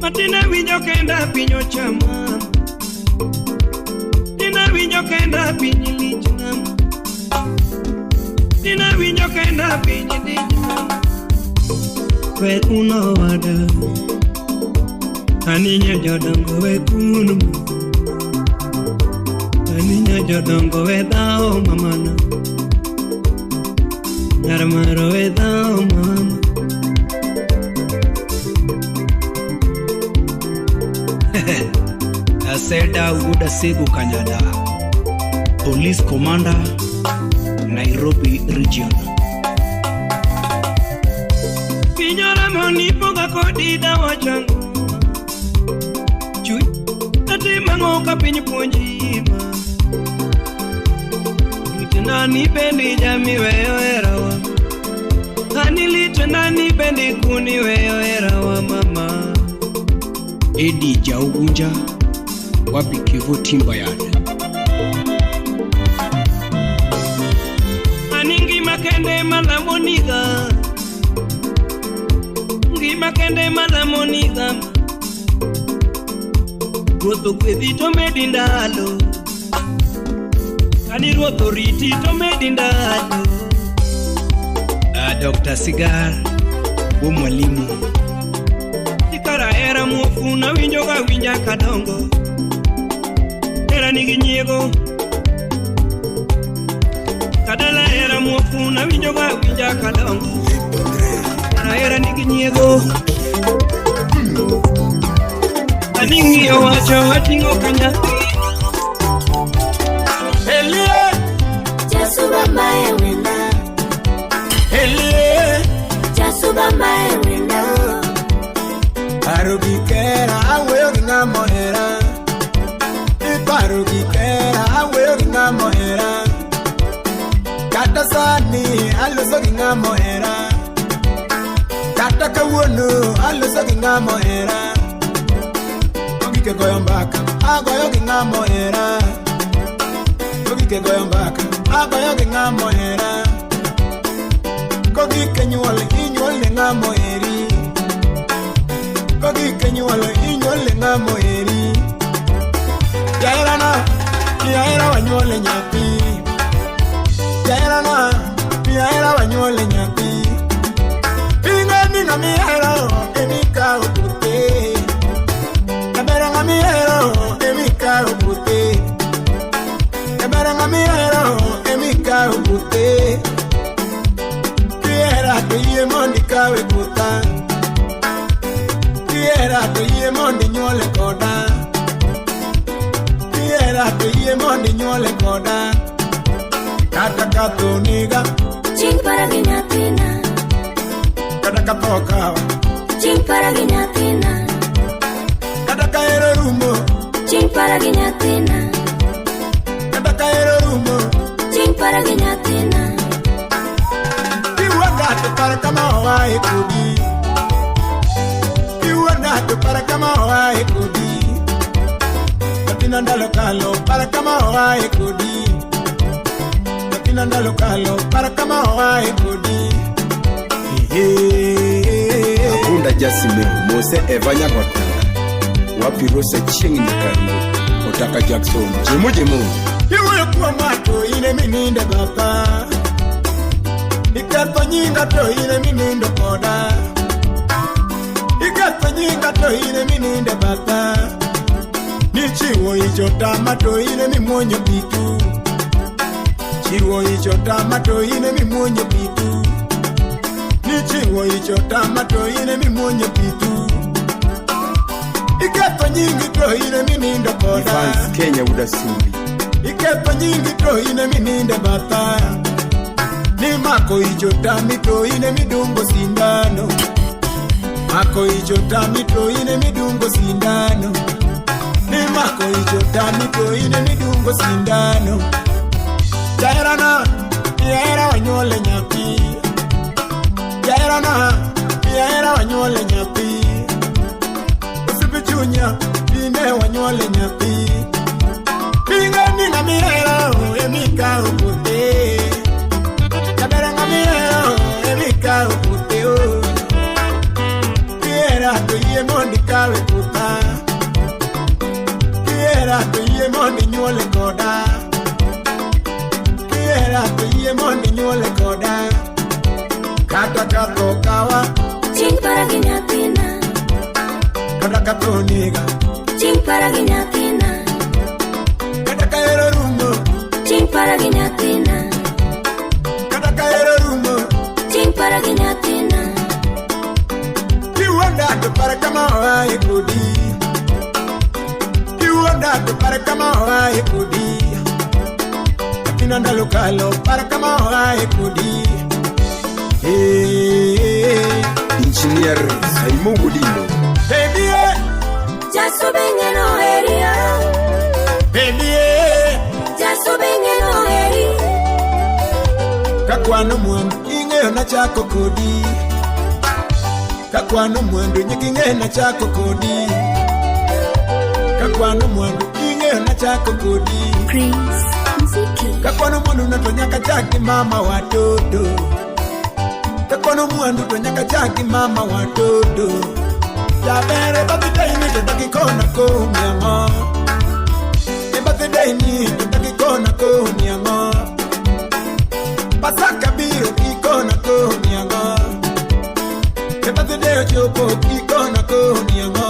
Matina winjo kenda pinyo chama Tina winjo kenda pinyi lichnama Tina winjo kenda pinyi lichnama We kuno wada Aninya jodongo we kuno Aninya jodongo we dao mamana Yaramaro we dao mama Aseda Uda Segu Kanyada, Police Commander, Nairobi Region. Pinyora moni poga kodida wachangu Chui, ati mangoka pinyi ponjima Nani bendi jami weyo erawa Kanilito nani bendi kuni weyo erawa mama Edi Jaugunja Wapi Kivu Timbayad Aningi makende malamoniga Ngi makende malamoniga Roto kwevito medindalo Kani roto riti to medindalo Dr. Sigar Mwalimu Tikara era mufuna winjoga winja kadongo Era nigi nyiego Kadala era mufuna winjoga winja kadongo Era nigi nyiego Aningi owacho watingo kanyaki Elie Jasuba mae wina Elie Jasuba mae wina Arugikera awe ringa mohera Iparugikera awe ringa mohera Kata sani aluso ringa mohera Kata kawunu aluso ringa mohera Ogike goyombaka agoyo ringa mohera Ogike goyombaka agoyo ringa mohera Ogike nyuol ringa moheri Kogi kenyualo inyole nga moeri Yaera wanyole nyapi Yaera wanyole nyapi Pinga nina miero emika upute Kabera nga miero emika upute Kabera nga miero emika upute Kiera keye mondika wekuta Piera to ye mondi nyole koda. Piera to ye mondi nyole koda. Kata kato niga Ching para ginyatina. Kata kato kawa Ching para ginyatina. Kata kaero rumo Ching para ginyatina. Kata kaero rumo Ching para ginyatina. Piwanda to para kama hawaii kudi. Piwanda to para kama hawaii kudi. Katina ndalo kalo para kama hawaii kudi. Katina ndalo kalo para kama hawaii kudi. Akunda Jasime Mose Evanya Gotanga Wapi Rose Chingi Nikaru Otaka Jackson Jimu Jimu Iwe kuwa mato ine mininde baba. Ikato nyinga to ine mininde koda. Ikato nyinga to ine mininde baba. Nichiwo icho tamato ine mimonyo pitu. Chiwo icho tamato ine mimonyo pitu. Nichiwo icho tamato ine mimonyo pitu. Ikato nyingi to ine mininde koda. Fans Kenya Udasuri Iketo nyingi to ine mininde bata. Ni mako ichotami to ine midungo sindano. Mako ichotami to ine midungo sindano. Ni mako ichotami to ine midungo sindano. Jairana, yaera wanyole nyapi. Jairana, yaera wanyole nyapi. Usipichunya, bine wanyole nyapi. Pinga ninga mirero, emika upute. Kabera nga mirero, emika upute o. Kiera to ye mondi kawe puta. Kiera to ye mondi nyole koda. Kiera to ye mondi nyole koda. Kata kato kawa Ching para ginyatina. Kata kato niga Ching para ginyatina. Kata kaero rumo Ching para ginyatina. Kata kaero rumo Ching para ginyatina. Kiwanda to para kama hawaii kudi. Kiwanda to para kama hawaii kudi. Katina ndalo kalo para kama hawaii kudi. Engineer Saimo Budino Baby Jaso benge no area. Baby Jaso benge no area. Kakwano mwandu ingeo na chako kodi. Kakwano mwandu nyikingeo na chako kodi. Kakwano mwandu ingeo na chako kodi. Prince Muziki. Kakwano mwandu natonyaka chaki mama watoto. Kakwano mwandu tonyaka chaki mama watoto. Jabere birthday ni totaki kona kumyango. Birthday ni totaki kona kumyango. Pasaka biro ikona kumyango. Birthday chopo ikona kumyango.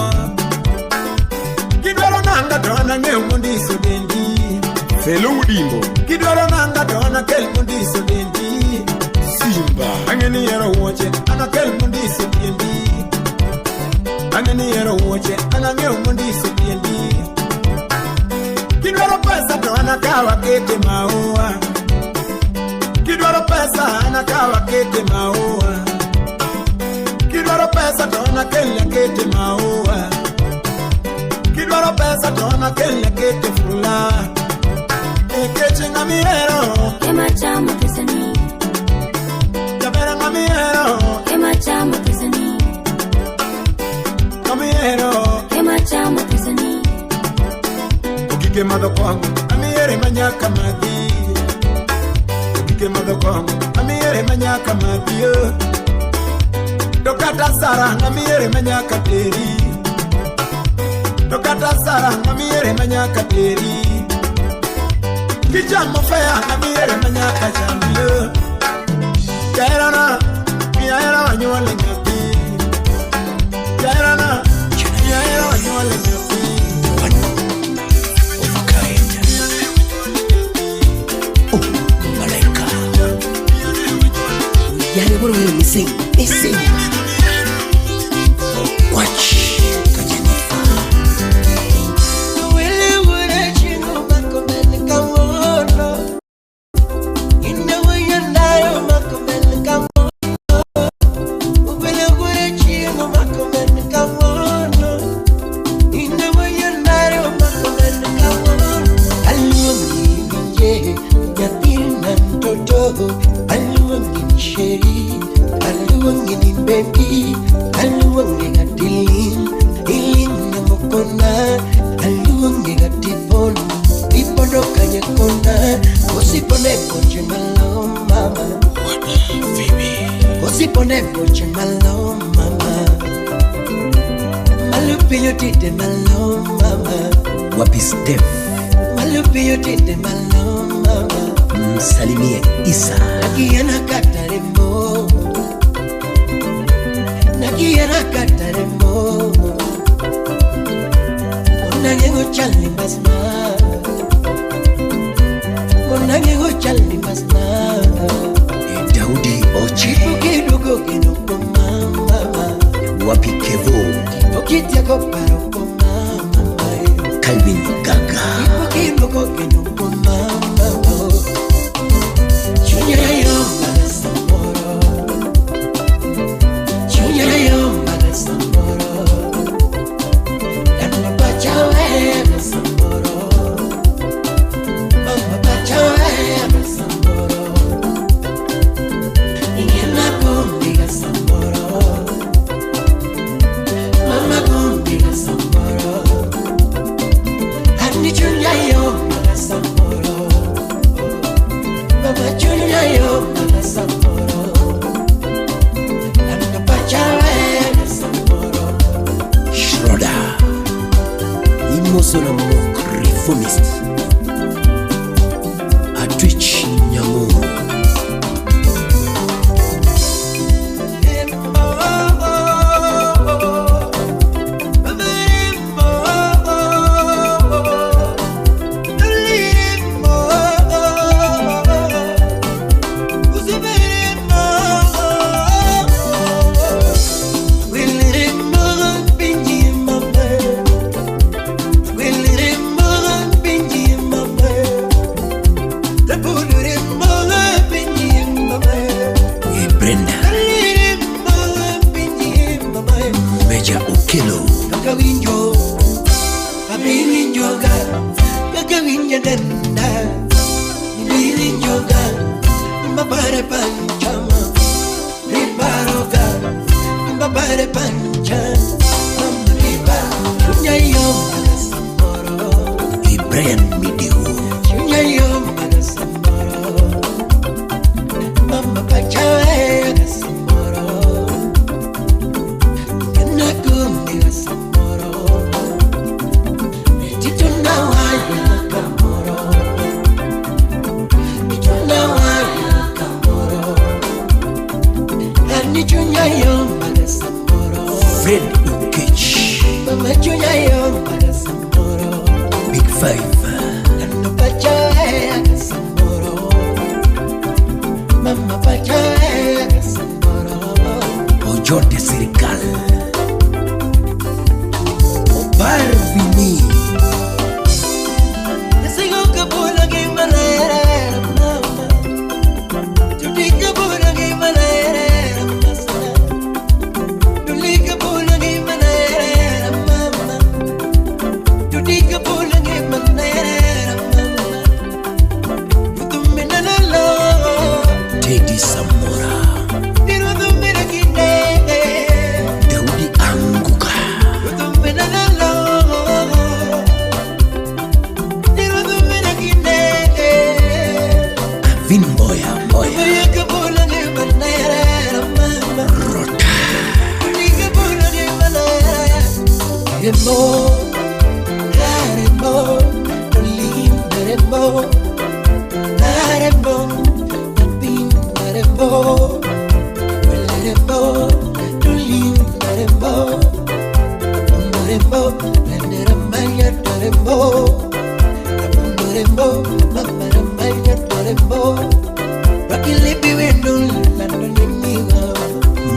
Kidwaro nanga tona ngeo mundiso dendi. Felo Udimbo Kidwaro nanga tona kel mundiso dendi. Simba Angeni yero woche anakel mundiso dendi. Angeni yero woche anangeo mundiso dendi. Kidwaro pesa to anakawa kete maua. Kidwaro pesa anakawa kete maua. Kidwaro pesa to anakel kete maua. Kidwaro pesa to anakel kete fula. Ekeche ngamiro Ema chama pesani. Jabera ngamiro Ema chama pesani. ngamiro Ema chama pesani. Ukike madho kwangu amiere manyaka madhi. Ukike madho kwangu amiere manyaka madhi. Dokata Sara ngamiere manyaka teri. Dokata Sara ngamiere manyaka teri. Kijamo fea ngamiere manyaka chamio. Kairana Kiaira wanyole nyapi. Kairana Kiaira wanyole nyapi. Yale bora wewe missing. Watch. you did the malo, mama. Wapi Steph? Malupi you did the malo, mama. Msalimie Isa. Nakiana kataremo. Nakiana kataremo. Unangengo chali masna. Unangengo chali masna. Daudi Oche. Kidugo kidugo mama. Wapi Kevo? Okitia ko paro ko mama. Calvin Gaga. Kidugo kidugo mama. Junior yo magasamboro. Junior yo magasamboro. Mama pachawe magasamboro. Mama pachawe magasamboro. Ingena kumbiga samboro. Mama kumbiga samboro. Ani junior yo magasamboro. Mama junior yo magasamboro. Mama pachawe magasamboro. Schroeder. Imosona Monk reformist. A Twitch Nyamoro. Meja Okelo. Kakawinjo, kabinjoga, kakawinja denda, bilinjoga, mbabare panchama, ribaroga, mbabare pancha, mama riba, nyayo magasamboro, Brian Midio. nyayo magasamboro, mama pachawe magasamboro. Fred Ukech. Mama Junior yo magasamboro. Big Five. Nando pachawe magasamboro. Mama pachawe magasamboro. Ojo de Circal. Barbini. Sigo kapula que manera mama. Tudi kapula que manera masana. Tudi kapula que manera mama. Tudi kapula que manera mama. Tu me nalo. Teddy Samora. Tiro tu me rakine. Daudi Anguka. Tu me nalo. Vin Boya Boya. Rota. Remo, Remo, Remo, Remo, Remo,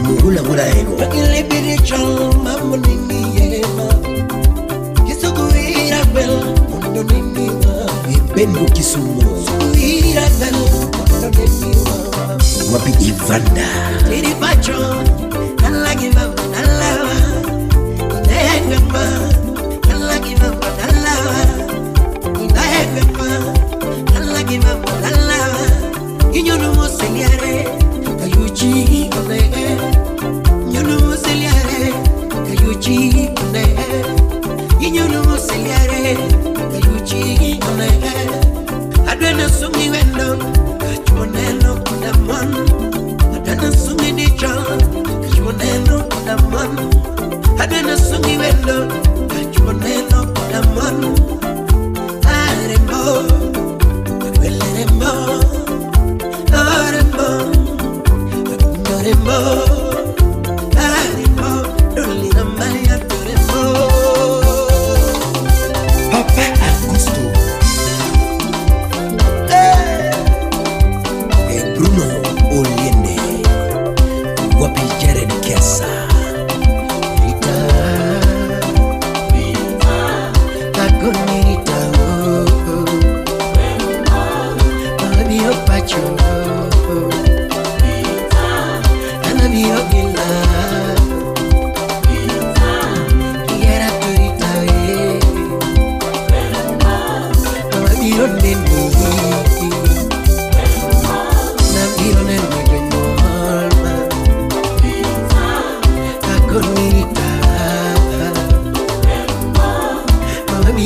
Mugula mula ego. Bengu Kisumo. Wapi Ivanda. Adwena sungi wendo, kachmonelo kuna mwan. Adwena sungi dicho, kachmonelo kuna mwan. Adwena sungi wendo,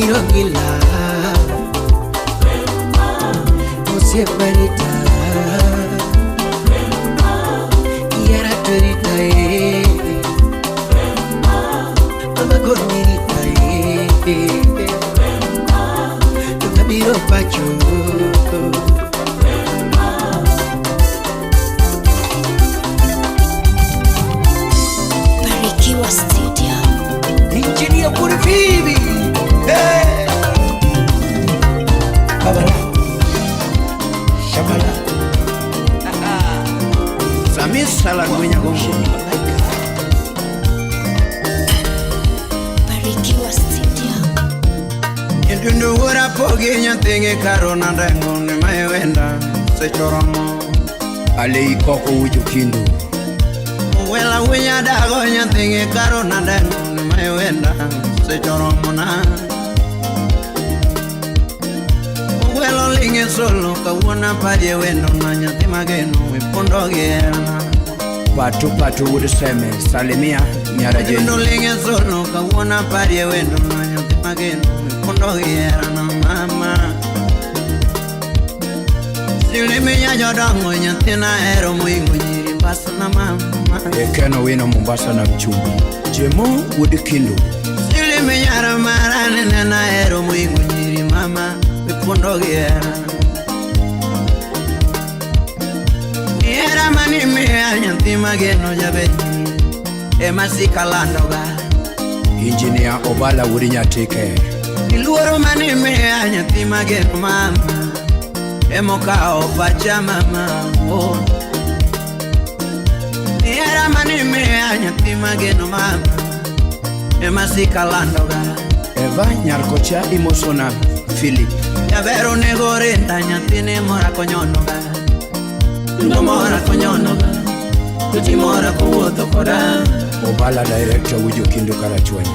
biro gila Osiepanita Yara torita Amagonirita Biro pacho Barikiwa Studio Engineer Puri Phoebe Hey Babala Shabala Samis Salah Gwenya Gongo Barikiwa Studio Entundu ura pogi nyantingi karona ndengu ni mayewenda sechoromo Alei koko uju kindu Wela winya dago nyantingi karona ndengu ni mayewenda sechoromo na Welo linge solo kawuna padye wendo na nyanti magenu wipundo gierana Patu uduseme salimia nyaraje Wendo linge solo kawuna padye wendo na nyanti magenu Kondo yera na mama Silimi ya jodango nyantina ero mwingu nyiri mbasa na mama Ekeno wino Mombasa na mchumbi Jemo Woodikindu Silimi ya ramarani nena ero mwingu nyiri mama Kondo yera Yera mani mea nyanti mageno jabeti Emasika landoga Engineer Obala Wurinyatike Iluoro mani mea nyanti mageno mama Emoka opacha mama oh. Niera mani mea nyanti mageno mama Emasika landoga Eva Nyarkocha Imosona Philip Yavero negorenda nyanti ne mora konyonoga Ndo mora konyonoga Kuti mora kuwotho koda Obala Director Wujokindu Karachwanya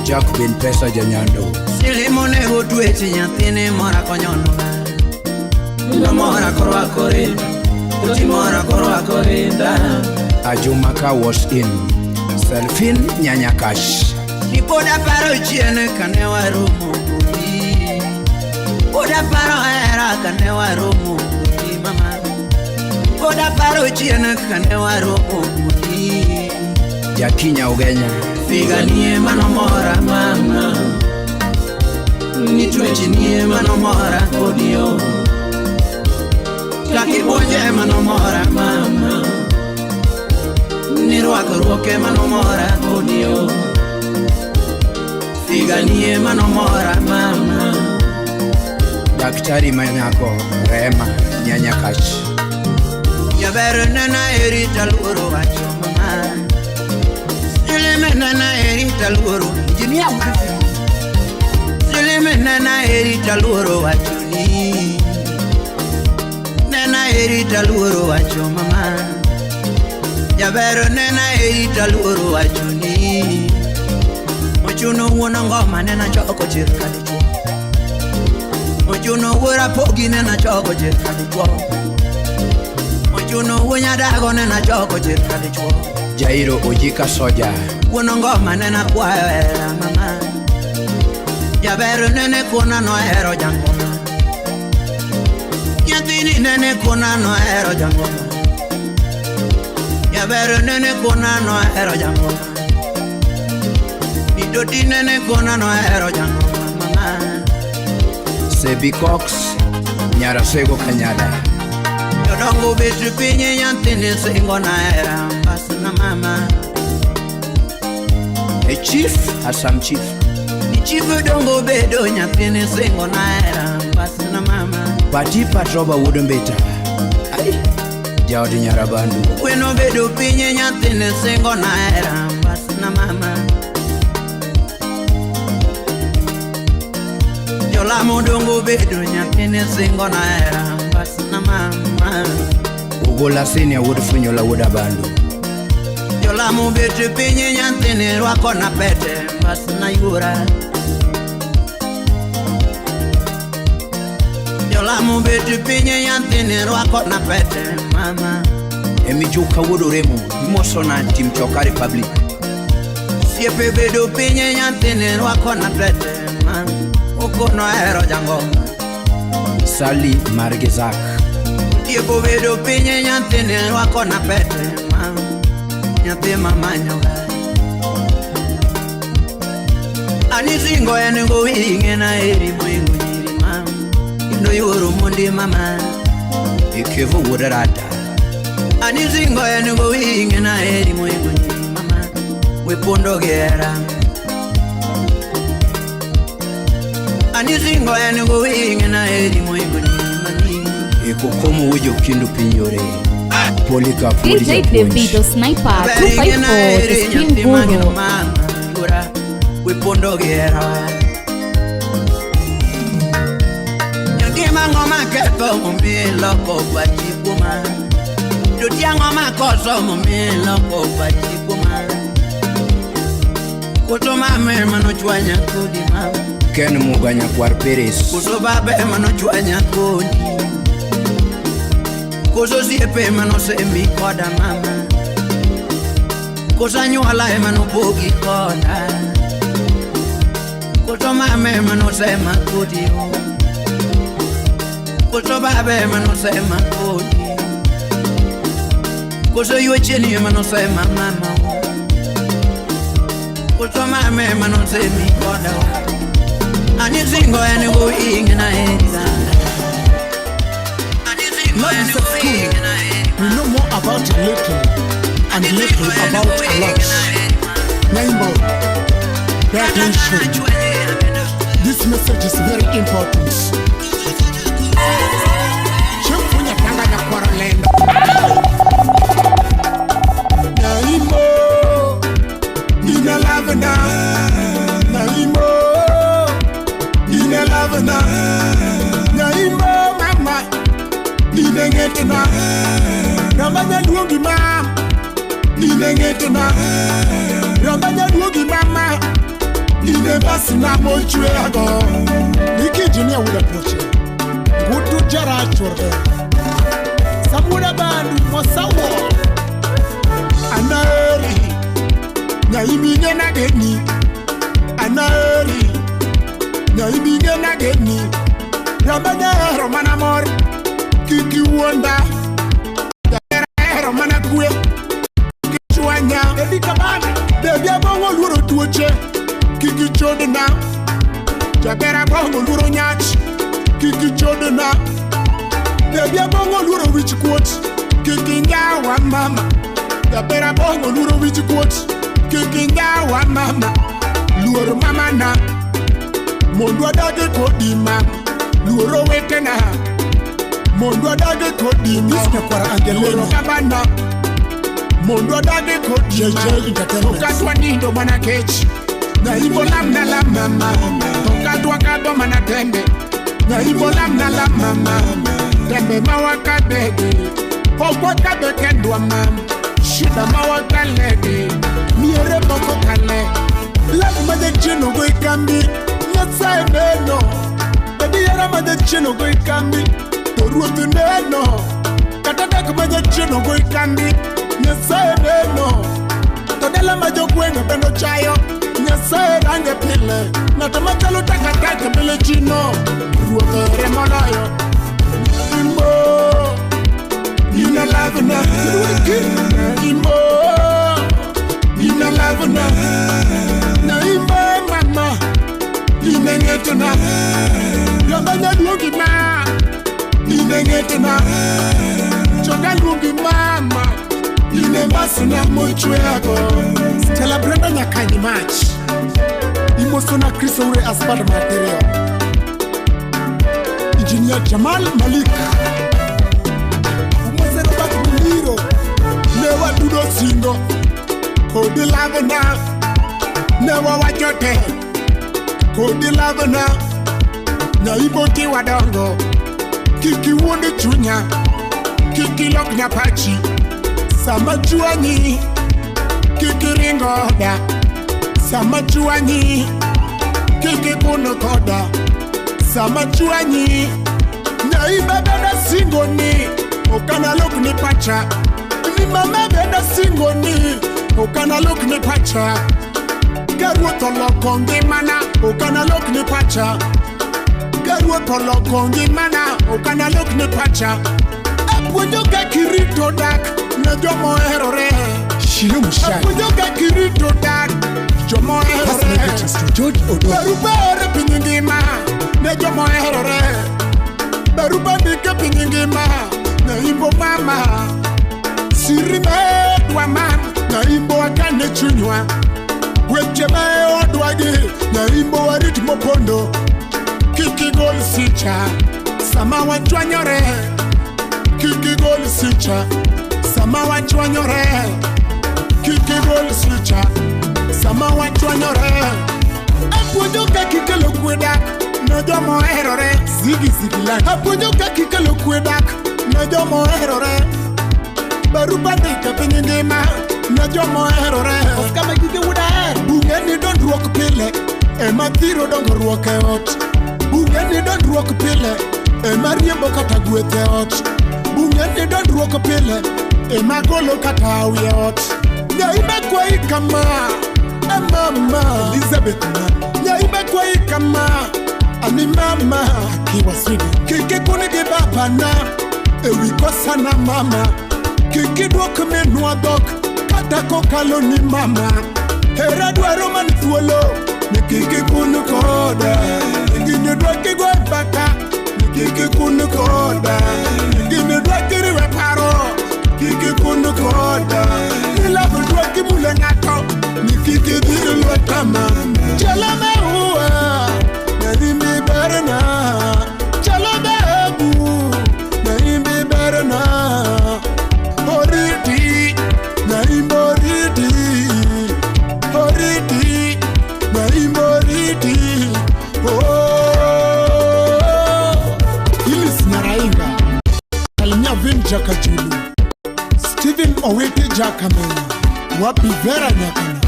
Jack bin Pesa Janyando Silimo nego tuechi nyathine mora konyonoga Ndo mora korwako rinda Kuti mora korwako rinda Ajumaka was in Selfin Nyanyakash Nipoda paro chiene kane warumo kudi Poda paro era kane warumo kudi mama Poda paro chiene kane warumo kudi Jakinya Ugenya Figanie manomora mama Nitwechi nie manomora kodio Kakibonje manomora mama Nirwako ruoke manomora kodio Figanie manomora mama Daktari Manyako Rema Nyanyakash Yabere nana erita luoro wacho mama Silime nana erita luoro Engineer Silime nana erita luoro wacho ni Nana erita luoro wacho mama Yabere nana erita luoro wacho ni Mochuno wona ngoma nena choko chirka dicho Mochuno wora pogi nena choko chirka dicho Mochuno wonya dago nena choko chirka dicho Jairo Ojika Soja Wona ngoma nena kwayo era mama Yabero nene kuna no ero jangoma Yatini nene kuna no ero jangoma Yabero nene kuna no ero jangoma Doti nene kuna no ero jangoma mama Sebi Cox Nyarasego Kanyada Yodongo betu pinye yantine sengo na era Basa na mama A chief Assam chief Ni chief dongo bedo yantine sengo na era Basa na mama Pati Patroba Wodombeta Ay Jawdi Nyarabandu Weno bedo pinye yantine sengo na era Basa na mama Yola modongo bedo nyathine singo na era Basa na mama Ugola Senior Woodfunyola Woodabandu Yola mo bedo pinye nyathine rwako na pete Basa na yura Yola mo bedo pinye nyathine rwako na pete mama Emijuka Woodoremo Mosona Team Choka Republic Siepe bedo pinye nyathine rwako na pete mama kono ero jango Sali Margezak Tieko vedo pinye nyantine wako na pete Nyante mamanyo Anizingo enengo winge na eri mwingu nyiri mam Ino yoro mundi mama Ikevu wudarata Anizingo enengo winge na eri mwingu nyiri mama Wepondo gera Anizingo enengo winge na eri mwingu nyiri mama Ekokomu Wujo Kindu Pinyore Polika DJ Davido Sniper 254 The Spin Guru Wepondo gera Nyangima ngoma keto mumilo ko bachikuma Dutia ngoma koso mumilo ko bachikuma Kuto mame mano chwanya kudi mama Ken Muganya Kwar Peres Kuto babe mano chwanya kudi Kuto siepe mano semi koda mama Kuto nyuala mano bogi koda Kuto mame mano sema kudi Kuto babe mano sema kudi Kuto yuecheni mano sema mama Kuto mame mano semi koda Anizingo ene go inge na eriza Anizingo ene go inge na eriza We know more about little and little about a lot. Rainbow, pay attention. This message is very important. Chumfunya tanga na kwaralendo. Naimo, ina lavana. Naimo, ina lavana. Naimo, mama, ina ngetuna. Ramanya duogi mama, ina ngetuna. Ramanya duogi mama. Ine basi na mochwe ago Niki junior would approach it Gudu jara chorde Samuda bandu mosawo Anaeri Nyaimige na geni Anaeri Nyaimige na geni Rabada romana mor Kiki wonda Romana kwe Kichuanya Ebi kabana Debi abongo luro tuoche Kiki chodena Jabera bongo luro nyach Kiki chodena Debia bongo luro wich quote Kiki nyawa mama Jabera bongo luro wich quote Kiki nyawa mama Luro mama na Mondwa dage kodi mama Luro wetena Mondwa dage kodi mama Luro kabana Mondwa dage kodi mama Ukatwa nindo mana kechi Na ibo lamna la mama Tokadwa kado mana tembe Na ibo lamna la mama Tembe mawaka bege Pokwa kabe kendwa mama Shida mawaka lege Miere boko kale Lagu made chino go ikambi Nyatsa neno Baby yara made chino go ikambi Toruotu neno Katadek made chino go ikambi Nyatsa neno Todela majo kwenye bendo chayo Nyasai range pile Na tamatalo takatake bile chino Ruotere molayo Imbo Ina lavana Imbo Ina lavana Na imbo mama Ina ngetuna Lambanya lugi ma Ina ngetuna Choga lugi mama Ine basi na mochwe ago Stella Brenda Nyakanyi match Imosona Chris Ure as part of material Engineer Jamal Malik Umose Robert Muliro Newa Dudo Singo Kodi Lavana Newa Wajote Kodi Lavana Nyaibo Tiwa Dongo Kiki Wonde Chunya Kiki Lok Nyapachi Sama Chuanyi Kiki Ringoda Sama Chuanyi Kiki Puno Koda Sama Chuanyi Nyaiba Beda Singo ni Okana Lok ni Pacha Ni Mama Beda Singo ni Okana Lok ni Pacha Garuto Lokongi Mana Okana Lok ni Pacha Karuot oloko ngimana okana lok ne pacha. Apuonjo ka kirito dak ne jomo herore. Apuonjo ka kirito dak jomo herore. Baruba ore piny ngima ne jomo herore. Baruba dike piny ngima ne imbo mama. Siri me dwa man na imbo akane chunywa. Weche me odwagi na imbo warit mopondo. Kiki gol sicha sama wachwanyore. Kiki gol sicha sama wachwanyore. Kiki gol sicha sama wachwanyore. Apuonjo ka kikelo kwedak na jomo herore. Zigi lan. Apuonjo ka kikelo kwedak na jomo herore. Baruba dike piny ngima na jomo herore. Kama gige wuda her bungeni dondruok pile ema thiro dongo ruok e ot. Bungeni dondruok pile ema riembo kata gweth e ot. Bungeni dondruok pile ema golo kata awi e ot. Nyaime kwai kama mama Elizabeth na nyaime kwai kama ani mama kiwa swidi. Kiki kunigi baba na ewi kosa na mama. Kiki duok menwa dhok kata kokalo ni mama. Hera dwaro man thuolo ni kiki kunu koda. Gine dwaki gwe baka ni kiki kunu koda. Gine dwaki riwe paro kiki kunu koda. Nilabu dwaki mule ngato ni kiki dhiri lwetama. Chalame uwa na imbi berena. Chalame ebu na imbi berena. Horiti na imboriti. Horiti na imboriti. Ilis Narainga Kalimia Vin Jaka Julu Stephen Owiti Jakamena Wapi Vera Nyakana.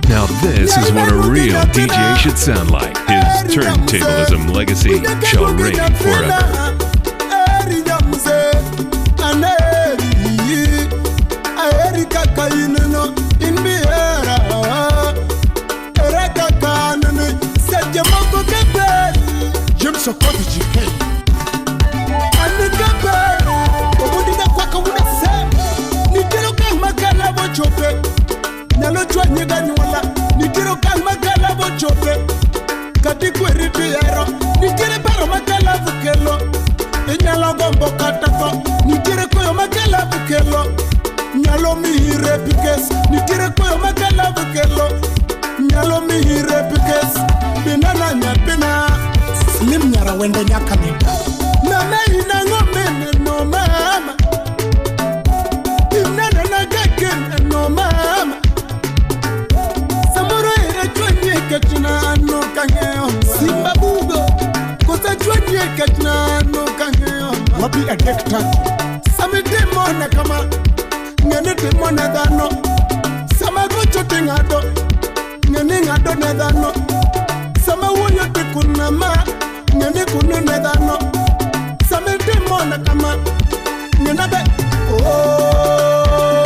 Now this is what a real DJ should sound like. His turntablism legacy shall reign forever. Sokoti jike Anikabe Obudina kwaka unase Nitiro kang magala bochope Nalo chwa nyega nyuala Nitiro kang magala bochope Kati kweriti ero Nitire paro magala vukelo Inyalo gombo katako Nitire koyo magala vukelo Nyalo mihire pikes Nitire koyo magala vukelo Nyalo mihire pikes Binana nyapina Slim nyara wende nyakamita. Mama ina ngomene no mama. Inana nagakene no mama. Samuro ira chwenye kachina ano kangeo. Simba bugo. Kosa chwenye kachina ano kangeo. Wapi addicted. Sami demona kama. Ngene demona dano. Sama gocho tingado. Ngene ngado nedano. Sama woyo tekunama. Nyane kunu nedano. Same demona kama. Nyenabe. Oh.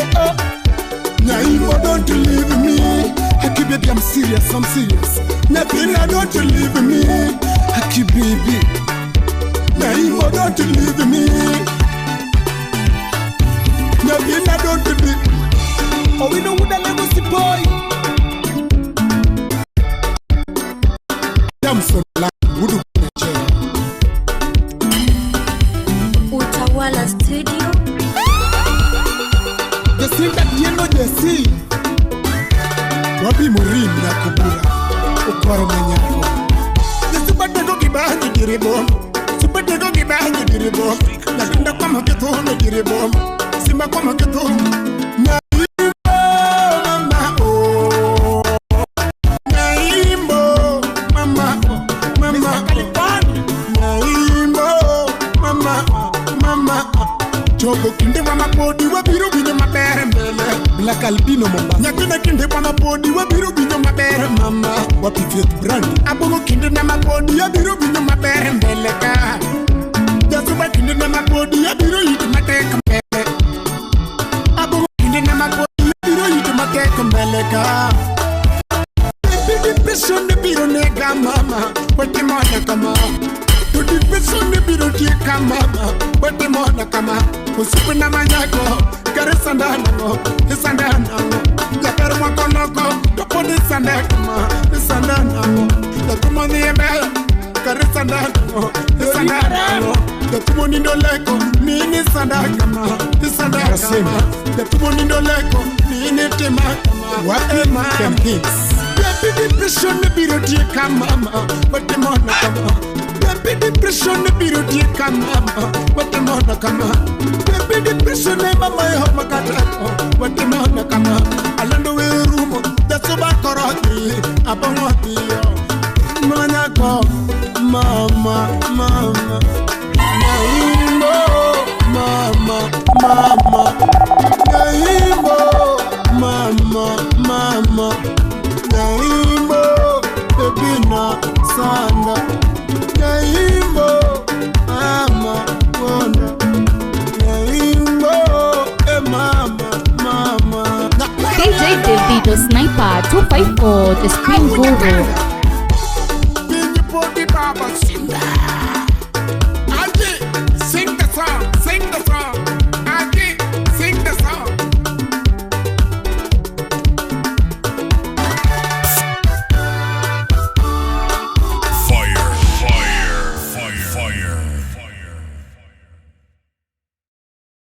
Naimo, don't you leave me. Haki baby, I'm serious. Nabila, don't you leave me. Haki baby. Naimo, don't you leave me. Nabila, don't you leave me. Oh, we know what I level see boy. Damn so loud. Utawala Studio. Jesi Katieno Jesi Wapi Murim na Kubura Ukoro Manyako Jesi kibahanyi diribom Supatego kibahanyi diribom Nakinda kwa maketono diribom Simba kwa maketono Chogo kinde mama podi wabiru binyo mabere mbele Black Albino Mombasa Nyakina kinde mama podi wabiru binyo mabere mama Wapi Fiat Brand Abogo kinde na mapodi wabiru binyo mabere mbele ka Jasuba kinde na mapodi wabiru yitu mateka mbele Abogo kinde na mapodi wabiru yitu mateka mbele ka Baby depression de biro nega mama Wati mona kama Tudi peso ni biro tie kama Bate mona kama Usipu na manyako Kare sandana mo Isandana mo Yakare wakonoko Topo ni sandana Isandana mo Yakumo ni ebe Kare sandana mo Isandana mo Yakumo ni ndoleko Nini sandana mo Isandana mo Yakumo ni ndoleko Nini tema What ema Baby depression ni biro tie kama Bate mona kama Baby depression ni biro tie kama Bate mona kama Baby depression ni mama yo makatako Bate mona kama Alando we rumo Daso ba koroti Abangwati yo Manyako Mama Naimbo Mama Naimbo Mama Naimbo Baby na sanda Naimbo Ama Wanda Naimbo DJ Davido Sniper 254, the Screen Guru.